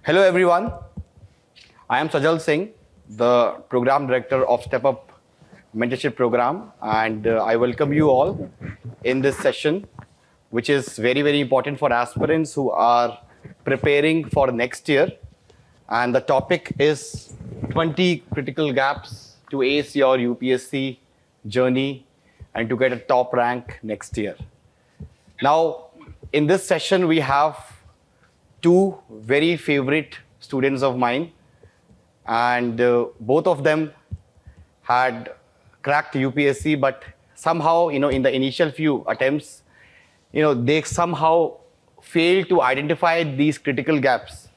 Hello everyone, I am Sajal Singh, the Program Director of Step Up Mentorship Program, and I welcome you all in this session, which is very important for aspirants who are preparing for next year. And the topic is 20 critical gaps to ace your UPSC journey and to get a top rank next year. Now, in this session, we have two very favorite students of mine, and both of them had cracked UPSC, but somehow, in the initial few attempts, they somehow failed to identify these critical gaps.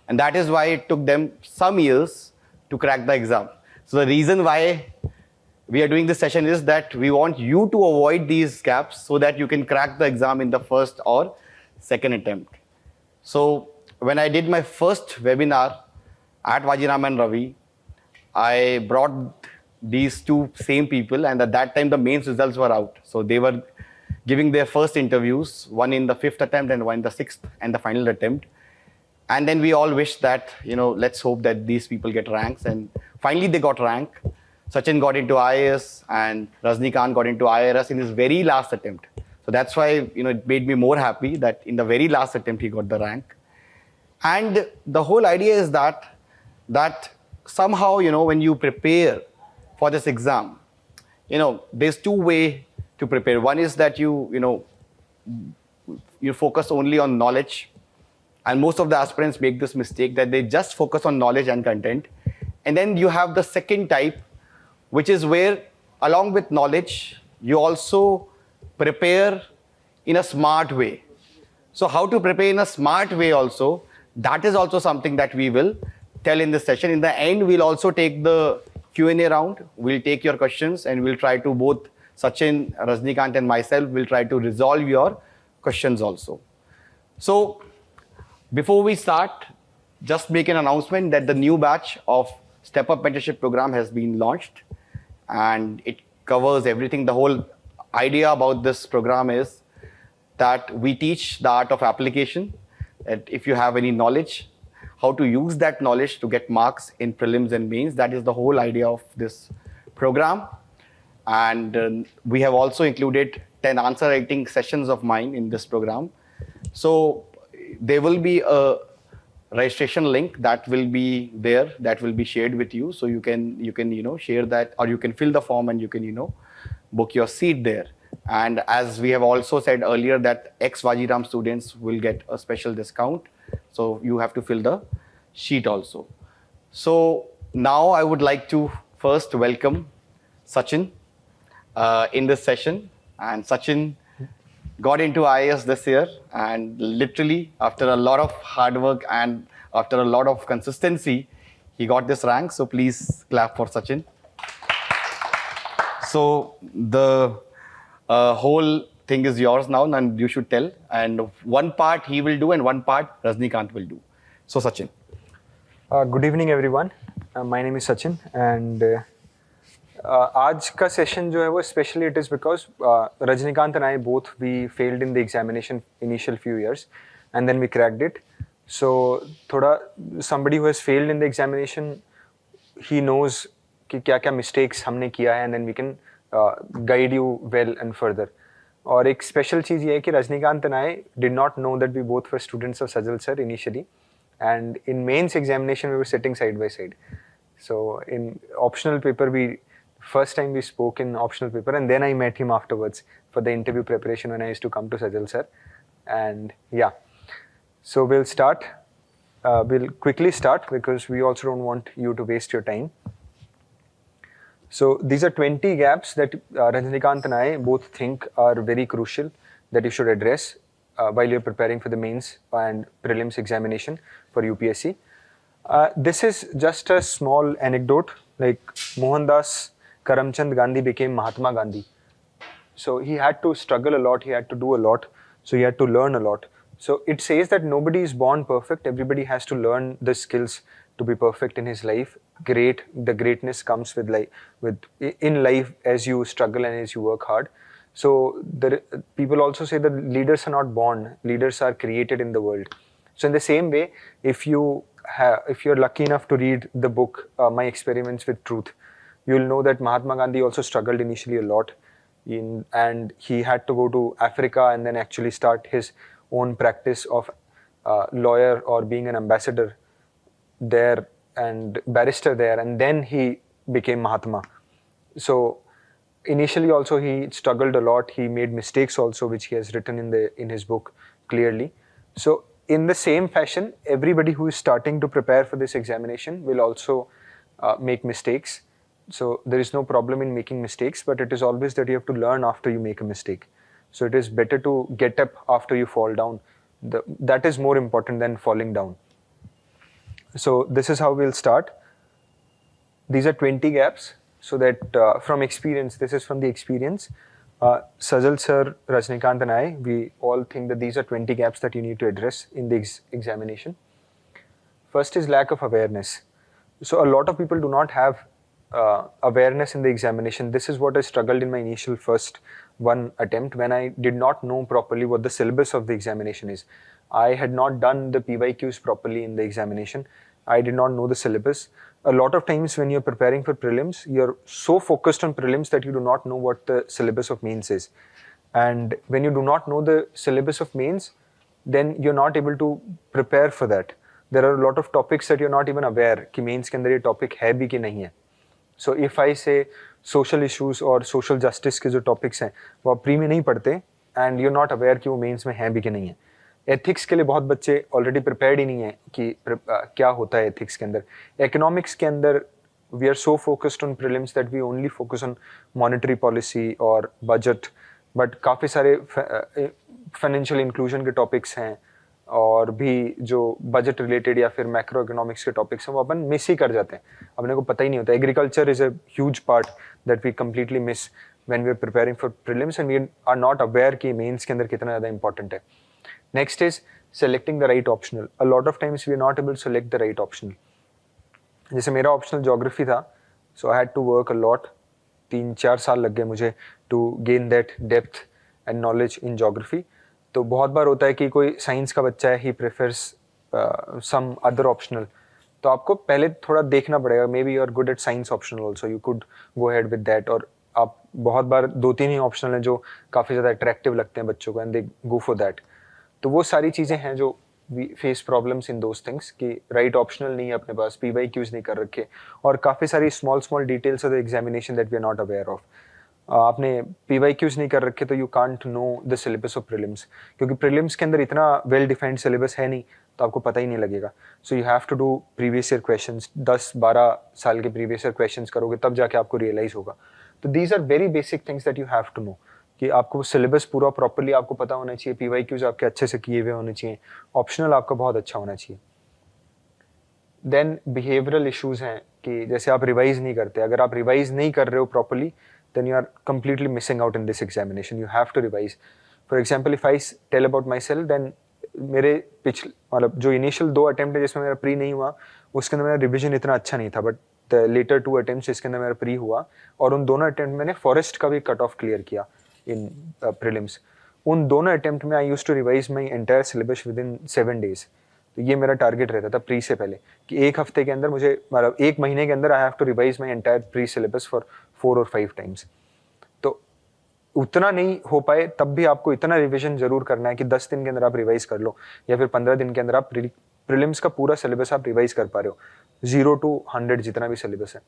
And that is why it took them some years to crack the exam. So the reason why we are doing this session is that we want you to avoid these gaps so that you can crack the exam in the first or second attempt. So when I did my first webinar at Vajiram and Ravi, I brought these two same people, and at that time the mains results were out. So they were giving their first interviews, one in the 5th attempt and one in the 6th and the final attempt. And then we all wished that, let's hope that these people get ranks. And finally they got rank. Sachin got into IAS and Rajnikant got into IRS in his very last attempt. So that's why, it made me more happy that in the very last attempt he got the rank. And the whole idea is that somehow, when you prepare for this exam, there's two ways to prepare. One is that you focus only on knowledge. And most of the aspirants make this mistake that they just focus on knowledge and content. And then you have the second type, which is where along with knowledge, you also prepare in a smart way. So how to prepare in a smart way also, that is also something that we will tell in this session. In the end, we'll also take the Q&A round. We'll take your questions and we'll try to both Sachin, Rajnikant and myself will try to resolve your questions also. So before we start, just make an announcement that the new batch of Step Up Mentorship Program has been launched and it covers everything. The whole idea about this program is that we teach the art of application, that if you have any knowledge, how to use that knowledge to get marks in prelims and mains. That is the whole idea of this program. And we have also included 10 answer writing sessions of mine in this program. So there will be a registration link that will be there, that will be shared with you. So you can share that, or you can fill the form and you can, book your seat there. And as we have also said earlier that ex-Vajiram students will get a special discount. So you have to fill the sheet also. So now I would like to first welcome Sachin in this session. And Sachin got into IAS this year, and literally after a lot of hard work and after a lot of consistency, he got this rank. So please clap for Sachin. So the whole thing is yours now, and you should tell. And one part he will do and one part Rajnikant will do. So Sachin. Good evening everyone. My name is Sachin, and आज का session जो है वो specially it is because Rajinikanth and I both we failed in the examination initial few years and then we cracked it. So थोड़ा somebody who has failed in the examination, he knows कि क्या क्या mistakes हमने किया है, and then we can guide you well and further. और एक special चीज़ ये है कि Rajnikant and I did not know that we both were students of Sajal sir initially, and in mains examination we were sitting side by side. So in optional paper, first time we spoke in optional paper, and then I met him afterwards for the interview preparation when I used to come to Sajal sir. And yeah, so we'll start. We'll quickly start because we also don't want you to waste your time. So these are 20 gaps that Rajnikant and I both think are very crucial that you should address while you're preparing for the mains and prelims examination for UPSC. This is just a small anecdote. Like Mohandas Karamchand Gandhi became Mahatma Gandhi. So he had to struggle a lot, he had to do a lot, so he had to learn a lot. So it says that nobody is born perfect, everybody has to learn the skills to be perfect in his life. The greatness comes in life as you struggle and as you work hard. So people also say that leaders are not born, leaders are created in the world. So in the same way, if you if you're lucky enough to read the book My Experiments with Truth, you'll know that Mahatma Gandhi also struggled initially a lot, and he had to go to Africa and then actually start his own practice of lawyer or being an ambassador there and barrister there, and then he became Mahatma. So initially also he struggled a lot. He made mistakes also, which he has written in his book clearly. So in the same fashion, everybody who is starting to prepare for this examination will also make mistakes. So there is no problem in making mistakes, but it is always that you have to learn after you make a mistake. So it is better to get up after you fall down. That is more important than falling down. So this is how we'll start. These are 20 gaps. So that from experience, this is from the experience. Sajal sir, Rajnikant and I, we all think that these are 20 gaps that you need to address in the examination. First is lack of awareness. So a lot of people do not have awareness in the examination. This is what I struggled in my initial first one attempt when I did not know properly what the syllabus of the examination is. I had not done the PYQs properly in the examination. I did not know the syllabus. A lot of times when you're preparing for prelims, you're so focused on prelims that you do not know what the syllabus of mains is. And when you do not know the syllabus of mains, then you're not able to prepare for that. There are a lot of topics that you're not even aware कि mains के अंदर ये topic है भी कि नहीं है. So if I say social issues और social justice के जो topics हैं, वो आप pre में नहीं पढ़ते and you're not aware कि वो mains में हैं भी कि नहीं है. एथिक्स के लिए बहुत बच्चे ऑलरेडी प्रिपेयर्ड ही नहीं है कि क्या होता है एथिक्स के अंदर. इकोनॉमिक्स के अंदर we are so focused on prelims that we only focus on monetary policy और बजट, बट काफ़ी सारे फाइनेंशियल इंक्लूजन के टॉपिक्स हैं और भी जो बजट रिलेटेड या फिर मैक्रो इकोनॉमिक्स के टॉपिक्स हैं वो अपन मिस ही कर जाते हैं, अपने को पता ही नहीं होता. Agriculture is a huge part that we completely miss when we are preparing for prelims and we are not aware कि मेंस के अंदर कितना ज़्यादा इंपॉर्टेंट है. Next is selecting the right optional. A lot of times we are not able to select the right optional. जैसे मेरा optional geography था, so I had to work a lot. 3-4 साल लग गए मुझे to gain that depth and knowledge in geography. तो बहुत बार होता है कि कोई साइंस का बच्चा है, he prefers some other optional. तो आपको पहले थोड़ा देखना पड़ेगा. Maybe you are good at science optional also. You could go ahead with that. और आप बहुत बार 2-3 ही optional हैं जो काफ़ी ज़्यादा attractive लगते हैं बच्चों को and they go for that. तो वो सारी चीज़ें हैं जो we face problems in those things कि राइट ऑप्शनल नहीं है अपने पास, PYQs नहीं कर रखे और काफ़ी सारी small details of the examination that we are not aware of. आपने PYQs नहीं कर रखे तो you can't know the syllabus of prelims, क्योंकि प्रीलिम्स के अंदर इतना वेल डिफाइंड सिलेबस है नहीं तो आपको पता ही नहीं लगेगा. So you have to do previous year questions. 10-12 साल के प्रीवियस ईयर क्वेश्चंस करोगे तब जाके आपको रियलाइज होगा. तो these are very basic things that you have to know कि आपको सिलेबस पूरा प्रॉपर्ली आपको पता होना चाहिए, PYQs आपके अच्छे से किए हुए होने चाहिए, ऑप्शनल आपका बहुत अच्छा होना चाहिए. देन बिहेवियरल इश्यूज हैं कि जैसे आप रिवाइज नहीं करते. अगर आप रिवाइज नहीं कर रहे हो properly then you are completely missing out in this examination. You have to revise. For example if I tell about myself, then मेरे पिछले मतलब जो इनिशियल 2 अटेम्प्ट है जिसमें मेरा प्री नहीं हुआ उसके अंदर मेरा रिविजन इतना अच्छा नहीं था, बट द लेटर 2 अटेम्प्ट जिसके अंदर मेरा प्री हुआ और उन दोनों अटेम्प्ट मैंने फॉरेस्ट का भी कट ऑफ क्लियर किया in prelims. उन दोनों अटेम्प्ट में I use to revise my entire syllabus within 7 days. तो ये मेरा टारगेट रहता था प्री से पहले कि एक हफ्ते के अंदर मुझे मतलब 1 महीने के अंदर I have to revise my entire pre syllabus for 4 or 5 times. तो उतना नहीं हो पाए तब भी आपको इतना रिविजन जरूर करना है कि 10 दिन के अंदर आप रिवाइज कर लो या फिर 15 दिन के अंदर आप प्रीलिम्स का पूरा सिलेबस आप रिवाइज कर पा रहे हो, 0 to 100 जितना भी सिलेबस है.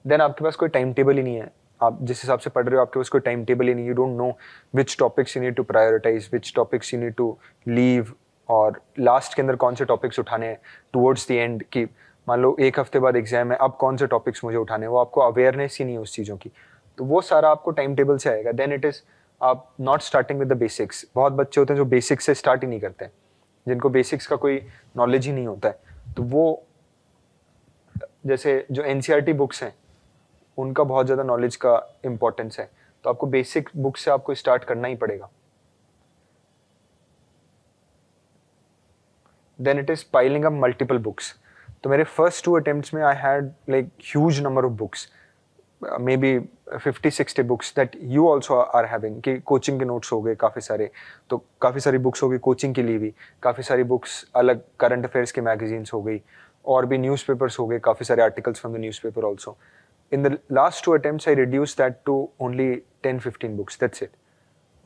देन आपके पास कोई टाइम टेबल ही नहीं है. आप जिस हिसाब से पढ़ रहे हो आपके पास कोई टाइम टेबल ही नहीं. You don't know which topics you need to prioritise, which topics you need to leave और लास्ट के अंदर कौन से टॉपिक्स उठाने हैं टुवर्ड्स द एंड. कि मान लो 1 हफ्ते बाद एग्जाम है, अब कौन से टॉपिक्स मुझे उठाने हैं, वो आपको अवेयरनेस ही नहीं है उस चीज़ों की. तो वो सारा आपको टाइम टेबल से आएगा. देन इट इज़ आप not starting with the basics. बहुत बच्चे होते हैं जो बेसिक्स से स्टार्ट ही नहीं करते हैं, जिनको बेसिक्स का कोई नॉलेज ही नहीं होता है. तो वो जैसे जो NCERT बुक्स हैं उनका बहुत ज़्यादा नॉलेज का इम्पोर्टेंस है, तो आपको बेसिक बुक से आपको स्टार्ट करना ही पड़ेगा. Then it is piling up multiple books. तो मेरे फर्स्ट 2 अटेम्प्ट्स में I had like huge number of books. Maybe 50-60 books that you also are having, कि कोचिंग के नोट्स हो गए काफ़ी सारे, तो काफ़ी सारी बुक्स हो गई कोचिंग के लिए भी, काफ़ी सारी बुक्स अलग करंट अफेयर्स के मैगजीन्स हो गई, और भी न्यूज़पेपर्स हो गए, काफ़ी सारे articles from the newspaper also. In the last 2 attempts I reduce that to only 10-15 books, that's it.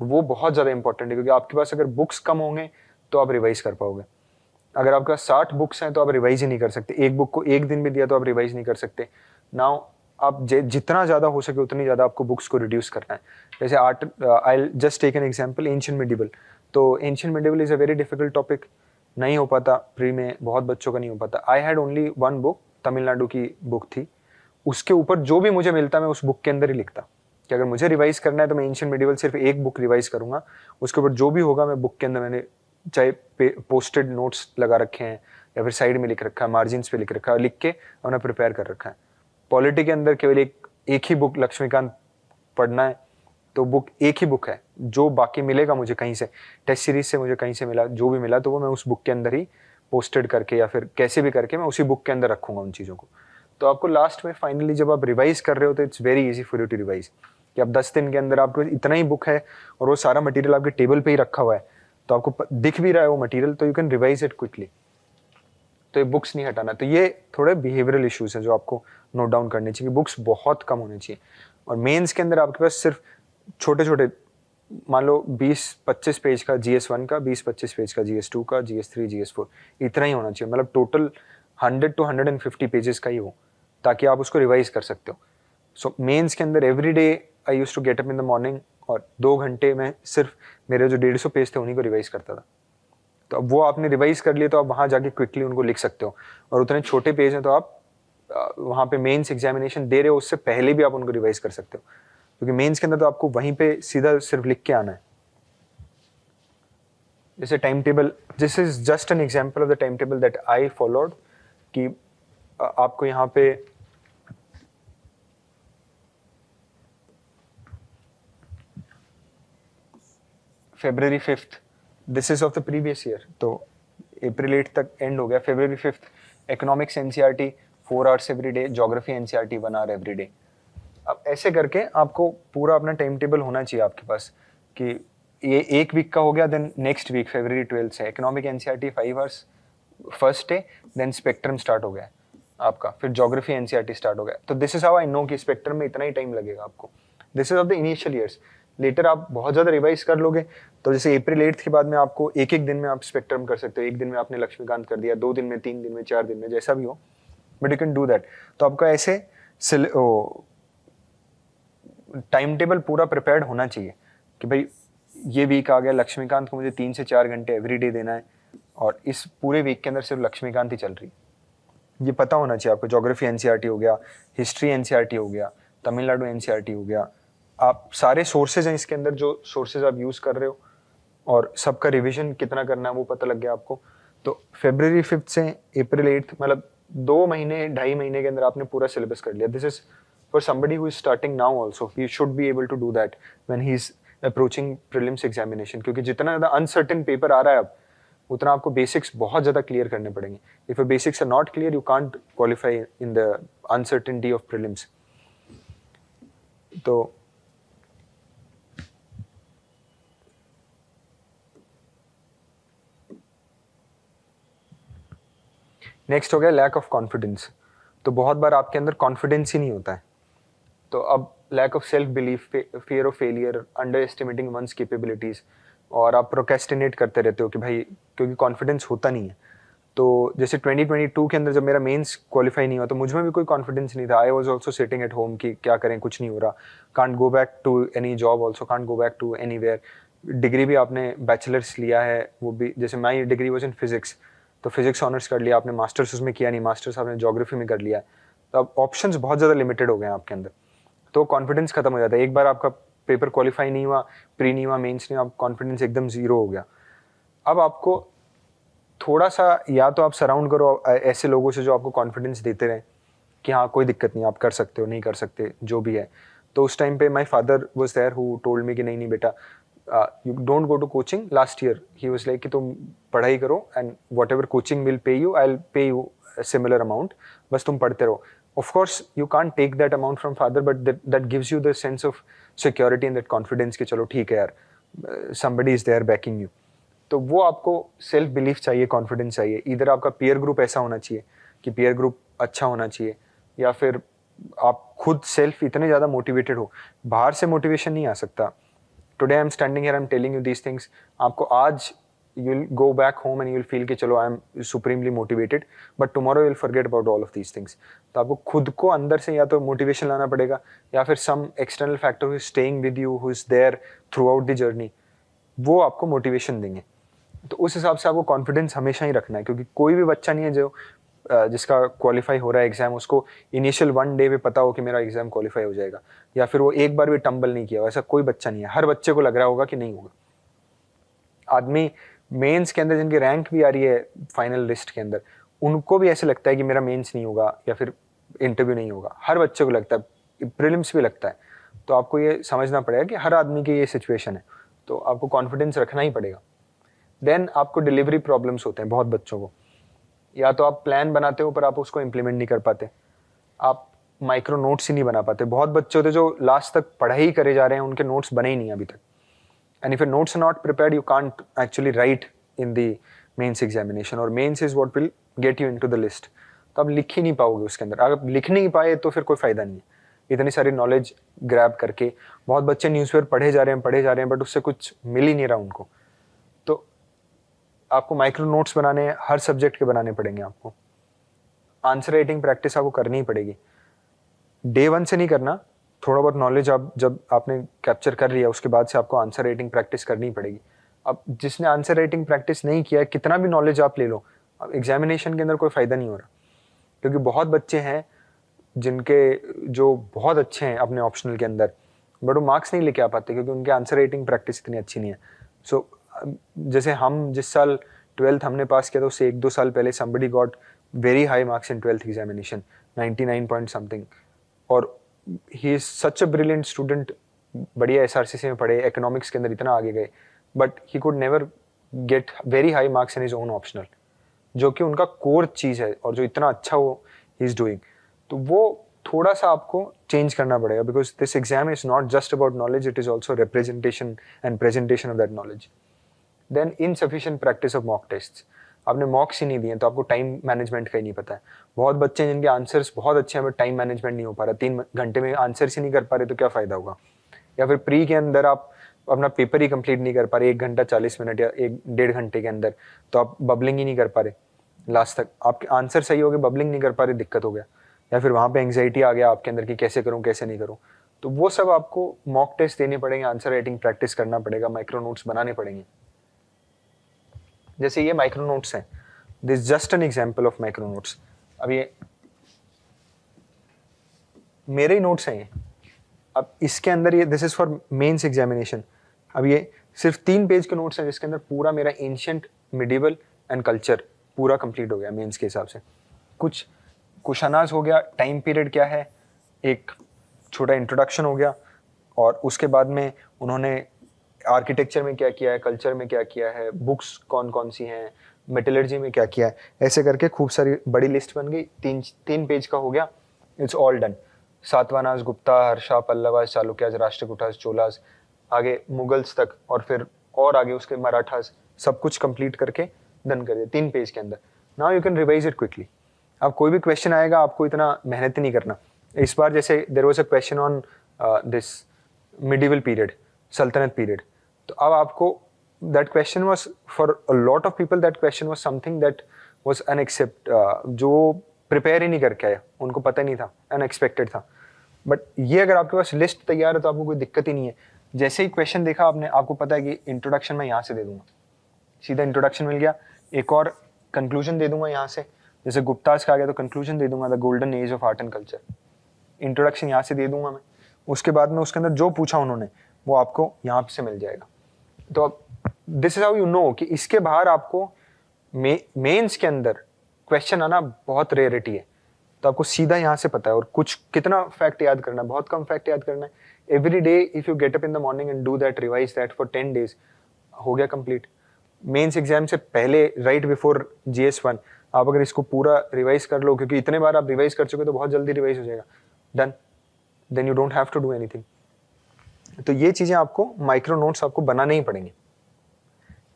वो बहुत ज़्यादा इंपॉर्टेंट है, क्योंकि आपके पास अगर बुक्स कम होंगे तो आप रिवाइज कर पाओगे. अगर आपके पास 60 बुक्स हैं तो आप रिवाइज ही नहीं कर सकते. एक बुक को एक दिन भी दिया तो आप रिवाइज नहीं कर सकते. नाउ आप जितना ज़्यादा हो सके उतनी ज़्यादा आपको बुक्स को रिड्यूस करना है. जैसे I just take an example, ancient medieval. तो ancient medieval is a very difficult topic, नहीं हो पाता प्री में, बहुत बच्चों का नहीं हो पाता. I had only 1 book, Tamil Nadu की बुक थी. उसके ऊपर जो भी मुझे मिलता मैं उस बुक के अंदर ही लिखता, कि अगर मुझे रिवाइज करना है तो मैं एंशिएंट मिडिवल सिर्फ एक बुक रिवाइज करूंगा, उसके ऊपर जो भी होगा मैं बुक के अंदर, मैंने चाहे पोस्टेड नोट्स लगा रखे हैं या फिर साइड में लिख रखा है, मार्जिन्स पे लिख रखा है, लिख के हमने प्रिपेयर कर रखा है. पॉलिटी के अंदर केवल एक ही बुक लक्ष्मीकांत पढ़ना है, तो बुक एक ही बुक है. जो बाकी मिलेगा मुझे कहीं से, टेस्ट सीरीज से मुझे कहीं से मिला, जो भी मिला तो वो मैं उस बुक के अंदर ही पोस्टेड करके या फिर कैसे भी करके मैं उसी बुक के अंदर रखूंगा उन चीज़ों को. तो आपको लास्ट में फाइनली जब आप रिवाइज कर रहे हो तो it's very easy for you to revise, कि आप 10 दिन के अंदर आपको इतना ही बुक है और वो सारा मटेरियल आपके टेबल पे ही रखा हुआ है, तो आपको दिख भी रहा है वो मटेरियल, तो you can revise it quickly. तो ये बुक्स नहीं हटाना. तो ये थोड़े बिहेवियरल इश्यूज हैं जो आपको नोट डाउन करने चाहिए. बुक्स बहुत कम होनी चाहिए. और मेंस के अंदर आपके पास सिर्फ छोटे छोटे, मान लो 20-25 पेज का GS1 का, 20-25 पेज का GS2 का, GS3, GS4, इतना ही होना चाहिए. मतलब टोटल 100 to 150 पेजेस का ही हो, ताकि आप उसको रिवाइज कर सकते हो. सो मेंस के अंदर every day I used to get up in the morning, और 2 घंटे में सिर्फ मेरे जो 150 पेज थे उन्हीं को रिवाइज करता था. तो अब वो आपने रिवाइज कर लिए तो आप वहाँ जाके क्विकली उनको लिख सकते हो. और उतने छोटे पेज हैं तो आप वहाँ पे मेंस एग्जामिनेशन दे रहे हो उससे पहले भी आप उनको रिवाइज कर सकते हो, क्योंकि मेंस के अंदर तो आपको वहीं पे सीधा सिर्फ लिख के आना है. जैसे time table, this is just an example of the time table that I followed, कि आपको यहाँ पे February 5th, this is of the previous year, तो April 8 तक एंड हो गया. February 5th economics NCERT 4 hours every day, geography NCERT 1 hour every day. अब ऐसे करके आपको पूरा अपना टाइम टेबल होना चाहिए आपके पास, कि ये एक वीक का हो गया, देन नेक्स्ट वीक February 12 से economic NCERT 5 hours first day, then spectrum start हो गया आपका, फिर ज्योग्राफी NCERT स्टार्ट हो गया. तो this is how I know कि स्पेक्ट्रम में इतना ही टाइम लगेगा आपको. This is of the initial years. Later आप बहुत ज़्यादा रिवाइज कर लोगे तो जैसे April 8 के बाद में आपको एक दिन में आप स्पेक्ट्रम कर सकते हो. एक दिन में आपने लक्ष्मीकांत कर दिया, 2 दिन में, 3 दिन में, 4 दिन में, जैसा भी हो, but you can do that. तो आपका ऐसे टाइम टेबल पूरा प्रिपेयर्ड होना चाहिए कि भाई ये वीक आ गया, लक्ष्मीकांत को मुझे 3 से 4 घंटे एवरी डे देना है, और इस पूरे वीक के अंदर सिर्फ लक्ष्मीकांत ही चल रही. ये पता होना चाहिए आपको. ज्योग्राफी NCERT हो गया, हिस्ट्री NCERT हो गया, तमिलनाडु NCERT हो गया. आप सारे सोर्सेज हैं इसके अंदर, जो सोर्सेज आप यूज़ कर रहे हो, और सबका रिवीजन कितना करना है वो पता लग गया आपको. तो February 5th से April 8th, मतलब 2 महीने 2.5 महीने के अंदर आपने पूरा सिलेबस कर लिया. This is for somebody who is starting now also, he should be able to do that when he is approaching prelims examination, क्योंकि जितना ज़्यादा अनसर्टेन पेपर आ रहा है अब, उतना आपको बेसिक्स बहुत ज़्यादा क्लियर करने पड़ेंगे. If your basics are not clear, you can't qualify in the uncertainty of prelims. तो नेक्स्ट हो गया लैक ऑफ कॉन्फिडेंस. तो बहुत बार आपके अंदर कॉन्फिडेंस ही नहीं होता है. तो अब lack of self belief, fear of failure, underestimating one's capabilities, और आप प्रोक्रेस्टिनेट करते रहते हो कि भाई, क्योंकि कॉन्फिडेंस होता नहीं है. तो जैसे 2022 के अंदर जब मेरा मेंस क्वालिफाई नहीं हुआ तो मुझ में भी कोई कॉन्फिडेंस नहीं था. I was also sitting at home कि क्या करें, कुछ नहीं हो रहा, can't go back to any job also, can't go back to anywhere. Degree भी आपने बैचलर्स लिया है, वो भी जैसे my degree was in physics, तो फिजिक्स ऑनर्स कर लिया आपने, मास्टर्स उसमें किया नहीं, मास्टर्स आपने ज्योग्राफी में कर लिया. तो अब ऑप्शंस बहुत ज़्यादा लिमिटेड हो गए हैं आपके अंदर, तो कॉन्फिडेंस खत्म हो जाता है. एक बार आपका पेपर क्वालिफाई नहीं हुआ, प्री नहीं हुआ, मेंस नहीं हुआ, कॉन्फिडेंस एकदम जीरो हो गया. अब आपको थोड़ा सा, या तो आप सराउंड करो ऐसे लोगों से जो आपको कॉन्फिडेंस देते रहें कि हाँ कोई दिक्कत नहीं, आप कर सकते हो, नहीं कर सकते, जो भी है. तो उस टाइम पे my father was there who told me कि नहीं बेटा, you don't go to coaching. Last year he was like कि तुम पढ़ाई करो, and whatever coaching will pay you, I will pay you similar amount, बस तुम पढ़ते रहो. of course you can't take that amount from father, but that gives you the sense of security and that confidence कि चलो ठीक है यार, somebody is there backing you. तो वो आपको सेल्फ बिलीफ चाहिए, कॉन्फिडेंस चाहिए. इधर आपका पीयर ग्रुप ऐसा होना चाहिए कि पीयर ग्रुप अच्छा होना चाहिए, या फिर आप खुद सेल्फ इतने ज़्यादा मोटिवेटेड हो. बाहर से मोटिवेशन नहीं आ सकता. Today I am standing here, I am telling you these things. आपको आज you will go back home and you will feel कि चलो I am supremely motivated, but tomorrow you will forget about all of these things. तो आपको खुद को अंदर से या तो मोटिवेशन लाना पड़ेगा, या फिर some external factor who is staying with you, who is there throughout the journey, वो आपको मोटिवेशन देंगे. तो उस हिसाब से आपको कॉन्फिडेंस हमेशा ही रखना है, क्योंकि कोई भी बच्चा नहीं है जो जिसका क्वालिफाई हो रहा है एग्जाम, उसको इनिशियल 1 डे पे पता हो कि मेरा एग्जाम क्वालिफाई हो जाएगा, या फिर वो एक बार भी टंबल नहीं किया. ऐसा कोई बच्चा नहीं है. हर बच्चे को लग रहा होगा कि नहीं होगा. आदमी मेंस के अंदर जिनकी रैंक भी आ रही है फाइनल लिस्ट के अंदर, उनको भी ऐसे लगता है कि मेरा मेंस नहीं होगा या फिर इंटरव्यू नहीं होगा. हर बच्चे को लगता है, प्रीलिम्स भी लगता है. तो आपको ये समझना पड़ेगा कि हर आदमी की ये सिचुएशन है, तो आपको कॉन्फिडेंस रखना ही पड़ेगा. देन आपको डिलीवरी प्रॉब्लम्स होते हैं बहुत बच्चों को. या तो आप प्लान बनाते हो पर आप उसको इम्प्लीमेंट नहीं कर पाते, आप माइक्रो नोट्स ही नहीं बना पाते. बहुत बच्चे होते जो लास्ट तक पढ़ाई करे जा रहे हैं, उनके नोट्स बने ही नहीं अभी तक. And if your notes are not prepared, you can't actually write in the mains examination, और mains is what will get you into the list. तो आप लिख ही नहीं पाओगे उसके अंदर. अगर लिख नहीं पाए तो फिर कोई फायदा नहीं है इतनी सारी नॉलेज ग्रैब करके. बहुत बच्चे न्यूज़पेपर पढ़े जा रहे हैं बट उससे कुछ मिल ही नहीं रहा उनको. तो आपको माइक्रो नोट्स बनाने हैं, हर सब्जेक्ट के बनाने पड़ेंगे. आपको आंसर राइटिंग प्रैक्टिस आपको करनी ही पड़ेगी. डे 1 से नहीं करना. थोड़ा बहुत नॉलेज आप जब आपने कैप्चर कर लिया, उसके बाद से आपको आंसर राइटिंग प्रैक्टिस करनी पड़ेगी. अब जिसने आंसर राइटिंग प्रैक्टिस नहीं किया है, कितना भी नॉलेज आप ले लो, अब एग्जामिनेशन के अंदर कोई फ़ायदा नहीं हो रहा. क्योंकि बहुत बच्चे हैं जिनके जो बहुत अच्छे हैं अपने ऑप्शनल के अंदर, बट वो मार्क्स नहीं लेके आ पाते क्योंकि उनके आंसर राइटिंग प्रैक्टिस इतनी अच्छी नहीं है. सो जैसे हम जिस साल 12th हमने पास किया था, उससे 1-2 साल पहले somebody got very high marks in 12th examination, 99 point something, और he is such a brilliant student. बढ़िया SRCC में पढ़े, इकोनॉमिक्स के अंदर इतना आगे गए, but he could never get very high marks in his own optional, जो कि उनका कोर चीज़ है और जो इतना अच्छा वो ही इज डूइंग. तो वो थोड़ा सा आपको चेंज करना पड़ेगा, because this exam is not just about knowledge, it is also representation and presentation of that knowledge. Then insufficient practice of mock test. आपने मॉक्स ही नहीं दिए तो आपको टाइम मैनेजमेंट का ही नहीं पता है. बहुत बच्चे जिनके आंसर्स बहुत अच्छे हैं बट टाइम मैनेजमेंट नहीं हो पा रहा, 3 घंटे में आंसर्स ही नहीं कर पा रहे, तो क्या फ़ायदा होगा. या फिर प्री के अंदर आप अपना पेपर ही कंप्लीट नहीं कर पा रहे 1 घंटा 40 मिनट या 1-1.5 घंटे के अंदर, तो आप बबलिंग ही नहीं कर पा रहे लास्ट तक. आपके आंसर सही हो गए, बबलिंग नहीं कर पा रहे, दिक्कत हो गया. या फिर वहाँ पे एंग्जाइटी आ गया आपके अंदर कि कैसे करूँ कैसे नहीं करूँ. तो वो सब आपको मॉक टेस्ट देने पड़ेंगे, आंसर राइटिंग प्रैक्टिस करना पड़ेगा, माइक्रो नोट्स बनाने पड़ेंगे. जैसे ये माइक्रो नोट्स हैं, this just an example of micro notes. अब ये मेरे ही नोट्स हैं ये. अब इसके अंदर ये this is for mains examination. अब ये सिर्फ 3 पेज के नोट्स हैं जिसके अंदर पूरा मेरा एंशिएंट, मिडिवल एंड कल्चर पूरा कंप्लीट हो गया मेंस के हिसाब से. कुछ कुशानाज हो गया, टाइम पीरियड क्या है, एक छोटा इंट्रोडक्शन हो गया, और उसके बाद में उन्होंने आर्किटेक्चर में क्या किया है, कल्चर में क्या किया है, बुक्स कौन कौन सी हैं, मेटलर्जी में क्या किया है, ऐसे करके खूब सारी बड़ी लिस्ट बन गई. 3 पेज का हो गया. It's all done. Satavahanas, Gupta, Harsha, Pallavas, Chalukyas, Rashtrakutas, Cholas, आगे मुगल्स तक, और फिर और आगे उसके मराठास, सब कुछ कंप्लीट करके डन कर दिया 3 पेज के अंदर. Now you can revise it quickly. अब कोई भी क्वेश्चन आएगा, आपको इतना मेहनत नहीं करना. इस बार जैसे there was a question on this medieval period, सल्तनत पीरियड, तो अब आपको that question was for a lot of people, that question was something that was जो प्रिपेयर ही नहीं करके आए, उनको पता नहीं था, अनएक्सपेक्टेड था. बट ये अगर आपके पास लिस्ट तैयार है तो आपको कोई दिक्कत ही नहीं है. जैसे ही क्वेश्चन देखा आपने, आपको पता है कि इंट्रोडक्शन मैं यहाँ से दे दूंगा, सीधा इंट्रोडक्शन मिल गया. एक और कंक्लूजन दे दूंगा यहाँ से, जैसे गुप्तास का आ गया तो कंक्लूजन दे दूंगा, the golden age of art and culture. Introduction यहाँ से दे दूंगा मैं, उसके बाद में उसके अंदर जो पूछा उन्होंने वो आपको यहाँ से मिल जाएगा. तो अब this is how you know कि इसके बाहर आपको मेंस के अंदर क्वेश्चन आना बहुत रेयरिटी है. तो आपको सीधा यहाँ से पता है. और कुछ कितना फैक्ट याद करना है, बहुत कम फैक्ट याद करना है. Every day if you get up in the morning and do that, revise that for 10 days, हो गया कंप्लीट. मेंस एग्जाम से पहले, राइट बिफोर GS1, आप अगर इसको पूरा रिवाइज कर लो, क्योंकि इतने बार आप रिवाइज कर चुके तो बहुत जल्दी रिवाइज हो जाएगा, done, then you don't have to do anything. तो ये चीज़ें आपको माइक्रो नोट्स आपको बनाने ही पड़ेंगे।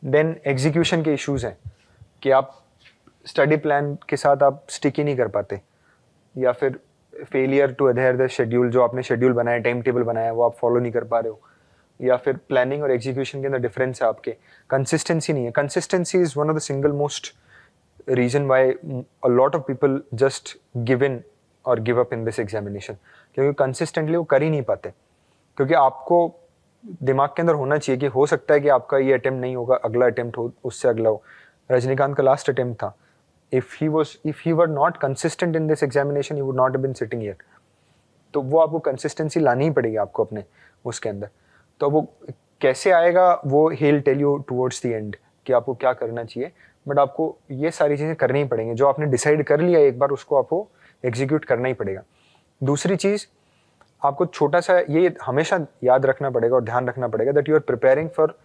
देन एग्जीक्यूशन के इश्यूज हैं कि आप स्टडी प्लान के साथ आप स्टिक ही नहीं कर पाते, या फिर failure to adhere the schedule, जो आपने शेड्यूल बनाया, टाइम टेबल बनाया, वो आप फॉलो नहीं कर पा रहे हो, या फिर प्लानिंग और एग्जीक्यूशन के अंदर डिफरेंस है आपके, कंसिस्टेंसी नहीं है। Consistency is one of the single most reason why a lot of people just give in और give up in this examination, क्योंकि कंसिस्टेंटली वो कर ही नहीं पाते। क्योंकि आपको दिमाग के अंदर होना चाहिए कि हो सकता है कि आपका ये अटेम्प्ट नहीं होगा, अगला अटेम्प्ट हो, उससे अगला हो। रजनीकांत का लास्ट अटेम्प्ट था, if he were not consistent in this examination, he would not have been sitting here. तो वो आपको कंसिस्टेंसी लानी ही पड़ेगी आपको अपने उसके अंदर। तो वो कैसे आएगा वो he'll tell you towards the end कि आपको क्या करना चाहिए, बट आपको ये सारी चीज़ें करनी ही पड़ेंगी। जो आपने डिसाइड कर लिया एक बार, उसको आपको एग्जीक्यूट करना ही पड़ेगा। दूसरी चीज़ आपको छोटा सा ये हमेशा याद रखना पड़ेगा और ध्यान रखना पड़ेगा that you are preparing for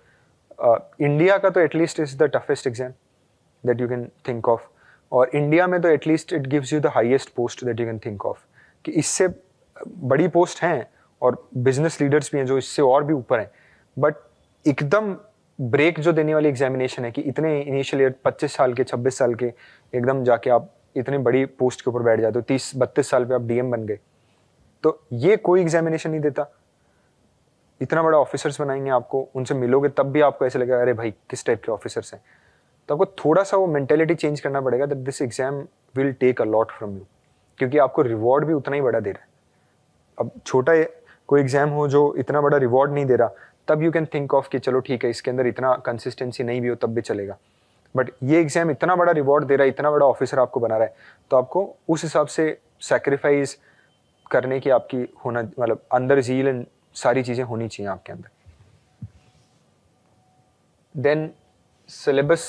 India का तो at least is the toughest exam that you can think of, और इंडिया में तो at least it gives you the highest post that you can think of, कि इससे बड़ी पोस्ट हैं और बिजनेस लीडर्स भी हैं जो इससे और भी ऊपर हैं, बट एकदम ब्रेक जो देने वाली एग्जामिनेशन है कि इतने इनिशियल ईयर 25 साल के 26 साल के एकदम जाके आप इतनी बड़ी पोस्ट के ऊपर बैठ जाते हो, 30-32 साल पे आप डीएम बन गए, तो ये कोई एग्जामिनेशन नहीं देता। इतना बड़ा ऑफिसर्स बनाएंगे आपको, उनसे मिलोगे तब भी आपको ऐसे लगेगा अरे भाई किस टाइप के ऑफिसर्स हैं। तो आपको थोड़ा सा वो मेंटेलिटी चेंज करना पड़ेगा that this exam will take a lot from you, क्योंकि आपको रिवॉर्ड भी उतना ही बड़ा दे रहा है। अब छोटा कोई एग्जाम हो जो इतना बड़ा रिवॉर्ड नहीं दे रहा, तब यू कैन थिंक ऑफ कि चलो ठीक है इसके अंदर इतना कंसिस्टेंसी नहीं भी हो तब भी चलेगा, बट ये एग्जाम इतना बड़ा रिवॉर्ड दे रहा है, इतना बड़ा ऑफिसर आपको बना रहा है, तो आपको उस हिसाब से सैक्रिफाइस करने की आपकी होना, मतलब अंदर झील एंड सारी चीज़ें होनी चाहिए आपके अंदर। देन सिलेबस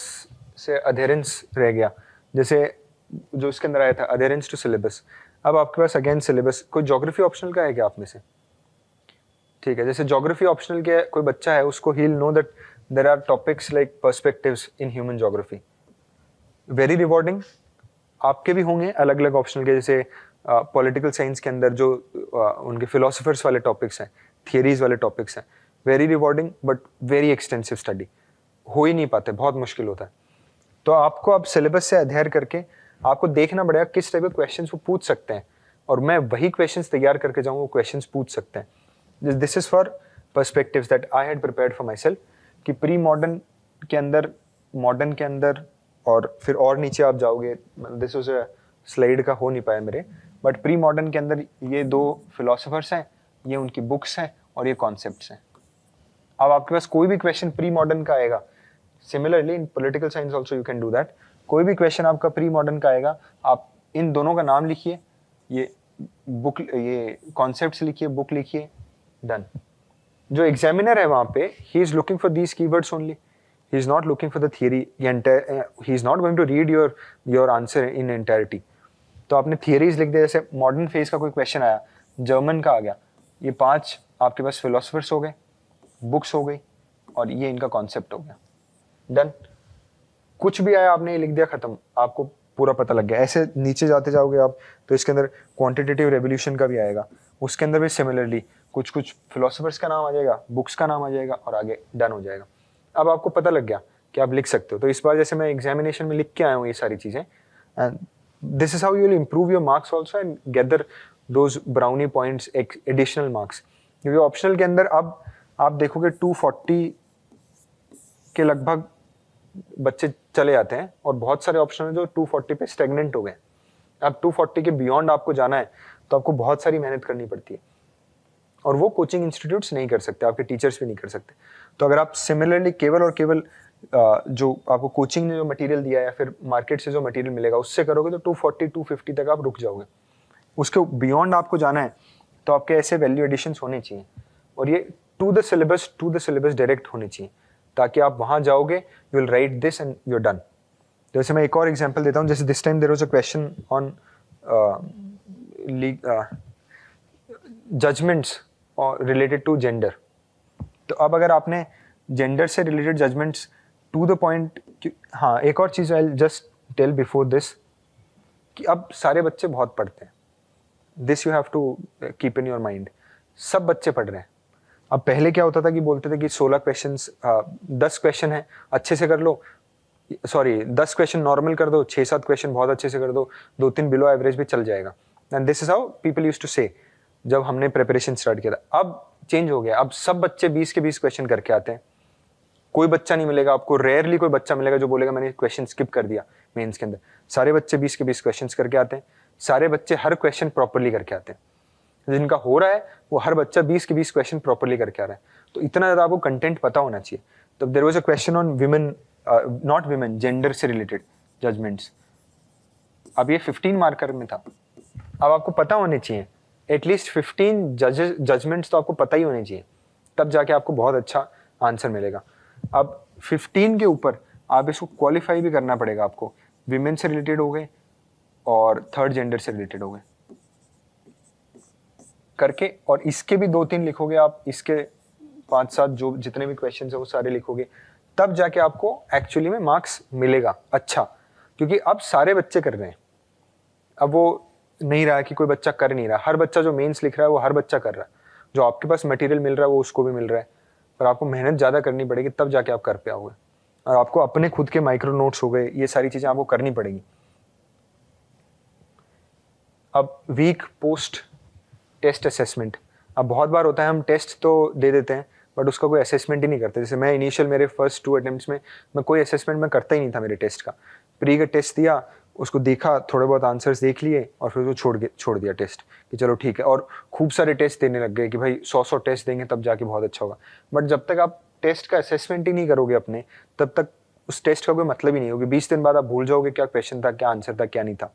से अधेरेंस रह गया, जैसे जो इसके अंदर आया था अधेरेंस टू सिलेबस। अब आपके पास अगेन सिलेबस, कोई ज्योग्राफी ऑप्शनल का है क्या आप में से? ठीक है, जैसे ज्योग्राफी ऑप्शनल के कोई बच्चा है उसको ही know that there are topics like perspectives in human geography, very rewarding. आपके भी होंगे अलग अलग ऑप्शनल के, जैसे पॉलिटिकल साइंस के अंदर जो उनके फिलोसफर्स वाले टॉपिक्स हैं, थियरीज वाले टॉपिक्स हैं, very rewarding but very extensive study, हो ही नहीं पाते, बहुत मुश्किल होता है। तो आपको अब सिलेबस से अध्ययन करके आपको देखना पड़ेगा किस टाइप के क्वेश्चंस वो पूछ सकते हैं, और मैं वही क्वेश्चंस तैयार करके जाऊँ वो क्वेश्चंस पूछ सकते हैं। This is for perspectives that I had prepared for my self, कि प्री मॉडर्न के अंदर, मॉडर्न के अंदर, और फिर और नीचे आप जाओगे, दिस वाज अ स्लाइड का हो नहीं पाया मेरे, बट प्री मॉडर्न के अंदर ये दो फिलोसफर्स हैं, ये उनकी बुक्स हैं और ये कॉन्सेप्ट्स हैं। अब आपके पास कोई भी क्वेश्चन प्री मॉडर्न का आएगा, similarly in political science also you can do that, कोई भी क्वेश्चन आपका प्री मॉडर्न का आएगा, आप इन दोनों का नाम लिखिए, ये बुक, ये कॉन्सेप्ट्स लिखिए, बुक लिखिए, डन। जो एग्जामिनर है वहाँ पे, he is looking for these keywords only, he is not looking for the theory, he is not going to read your answer in entirety। तो आपने थियरीज लिख दिया, जैसे मॉडर्न फेज का कोई क्वेश्चन आया, जर्मन का आ गया, ये 5 आपके पास फिलोसफर्स हो गए, बुक्स हो गई, और ये इनका कॉन्सेप्ट हो गया, डन। कुछ भी आया आपने ये लिख दिया, खत्म, आपको पूरा पता लग गया। ऐसे नीचे जाते जाओगे आप तो इसके अंदर क्वांटिटेटिव रेवोल्यूशन का भी आएगा, उसके अंदर भी सिमिलरली कुछ फिलोसफर्स का नाम आ जाएगा, बुक्स का नाम आ जाएगा, और आगे डन हो जाएगा। अब आपको पता लग गया कि आप लिख सकते हो। तो इस बार जैसे मैं एग्जामिनेशन में लिख के आया हूँ ये सारी चीज़ें, and this is how you will improve your marks also and gather those brownie points, additional marks. क्योंकि ऑप्शनल के अंदर अब आप देखोगे 240 के लगभग बच्चे चले जाते हैं, और बहुत सारे ऑप्शनल जो 240 पे स्टेगनेंट हो गए। अब 240 के बियॉन्ड आपको जाना है तो आपको बहुत सारी मेहनत करनी पड़ती है, और वो कोचिंग इंस्टीट्यूट्स नहीं कर सकते, आपके टीचर्स भी नहीं कर सकते। तो अगर आप सिमिलरली केवल और केवल जो आपको कोचिंग ने जो मटेरियल दिया है या फिर मार्केट से जो मटेरियल मिलेगा उससे करोगे तो 240-250 तक आप रुक जाओगे। उसके बियॉन्ड आपको जाना है तो आपके ऐसे वैल्यू एडिशंस होने चाहिए, और ये टू द सिलेबस डायरेक्ट होने चाहिए, ताकि आप वहाँ जाओगे, you will write this and you are done. जैसे मैं एक और एग्जाम्पल देता हूँ, जैसे this time there was a question on judgments related to gender. तो अब अगर आपने जेंडर से related judgments to the point, हाँ एक और चीज़ I just tell before this कि अब सारे बच्चे बहुत पढ़ते हैं. This you have to keep in your mind. सब बच्चे पढ़ रहे हैं. अब पहले क्या होता था कि बोलते थे कि 16 क्वेश्चंस 10 क्वेश्चन है अच्छे से कर लो, सॉरी 10 क्वेश्चन नॉर्मल कर दो, 6-7 क्वेश्चन बहुत अच्छे से कर दो, 2-3 बिलो एवरेज भी चल जाएगा. And this is how people used to say जब हमने प्रिपरेशन स्टार्ट किया था. अब चेंज हो गया. अब सब बच्चे 20 के 20 क्वेश्चन करके आते हैं. कोई बच्चा नहीं मिलेगा आपको, रेयरली कोई बच्चा मिलेगा जो बोलेगा मैंने क्वेश्चन स्किप कर दिया मेंस के अंदर. सारे बच्चे 20 के 20 क्वेश्चन करके आते हैं. सारे बच्चे हर क्वेश्चन प्रॉपरली करके आते हैं. जिनका हो रहा है वो हर बच्चा 20 के 20 क्वेश्चन प्रॉपरली करके आ रहा है. तो इतना ज्यादा आपको कंटेंट पता होना चाहिए. तो there was a question on women, not women, gender से रिलेटेड जजमेंट्स. अब ये 15 मार्कर में था. अब आपको पता होने चाहिए एटलीस्ट 15 जजमेंट्स तो आपको पता ही होने चाहिए, तब जाके आपको बहुत अच्छा आंसर मिलेगा. अब 15 के ऊपर आप इसको क्वालिफाई भी करना पड़ेगा आपको. विमेन से रिलेटेड हो गए और थर्ड जेंडर से रिलेटेड हो गए करके, और इसके भी 2-3 लिखोगे आप, इसके 5-7 जो जितने भी क्वेश्चन है वो सारे लिखोगे, तब जाके आपको एक्चुअली में मार्क्स मिलेगा अच्छा. क्योंकि अब सारे बच्चे कर रहे हैं. अब वो नहीं रहा है कि कोई बच्चा कर नहीं रहा. हर बच्चा जो मेंस लिख रहा है वो हर बच्चा कर रहा है. जो आपके पास मटेरियल मिल रहा है वो उसको भी मिल रहा है, पर आपको मेहनत ज़्यादा करनी पड़ेगी तब जाके आप कर पाओगे. और आपको अपने खुद के माइक्रो नोट्स हो गए, ये सारी चीज़ें आपको करनी पड़ेगी. अब वीक पोस्ट टेस्ट असेसमेंट. अब बहुत बार होता है हम टेस्ट तो दे देते हैं बट उसका कोई असेसमेंट ही नहीं करते. जैसे मैं इनिशियल मेरे फर्स्ट 2 अटेम्प्ट्स में मैं कोई असेसमेंट मैं करता ही नहीं था मेरे टेस्ट का. प्री का टेस्ट दिया, उसको देखा, थोड़े बहुत आंसर्स देख लिए और फिर उसको छोड़ दिया टेस्ट कि चलो ठीक है. और खूब सारे टेस्ट देने लग गए कि भाई 100 टेस्ट देंगे तब जाके बहुत अच्छा होगा. बट जब तक आप टेस्ट का असेसमेंट ही नहीं करोगे अपने, तब तक उस टेस्ट का कोई मतलब ही नहीं होगा. 20 दिन बाद आप भूल जाओगे क्या क्वेश्चन था, क्या आंसर था, क्या नहीं था.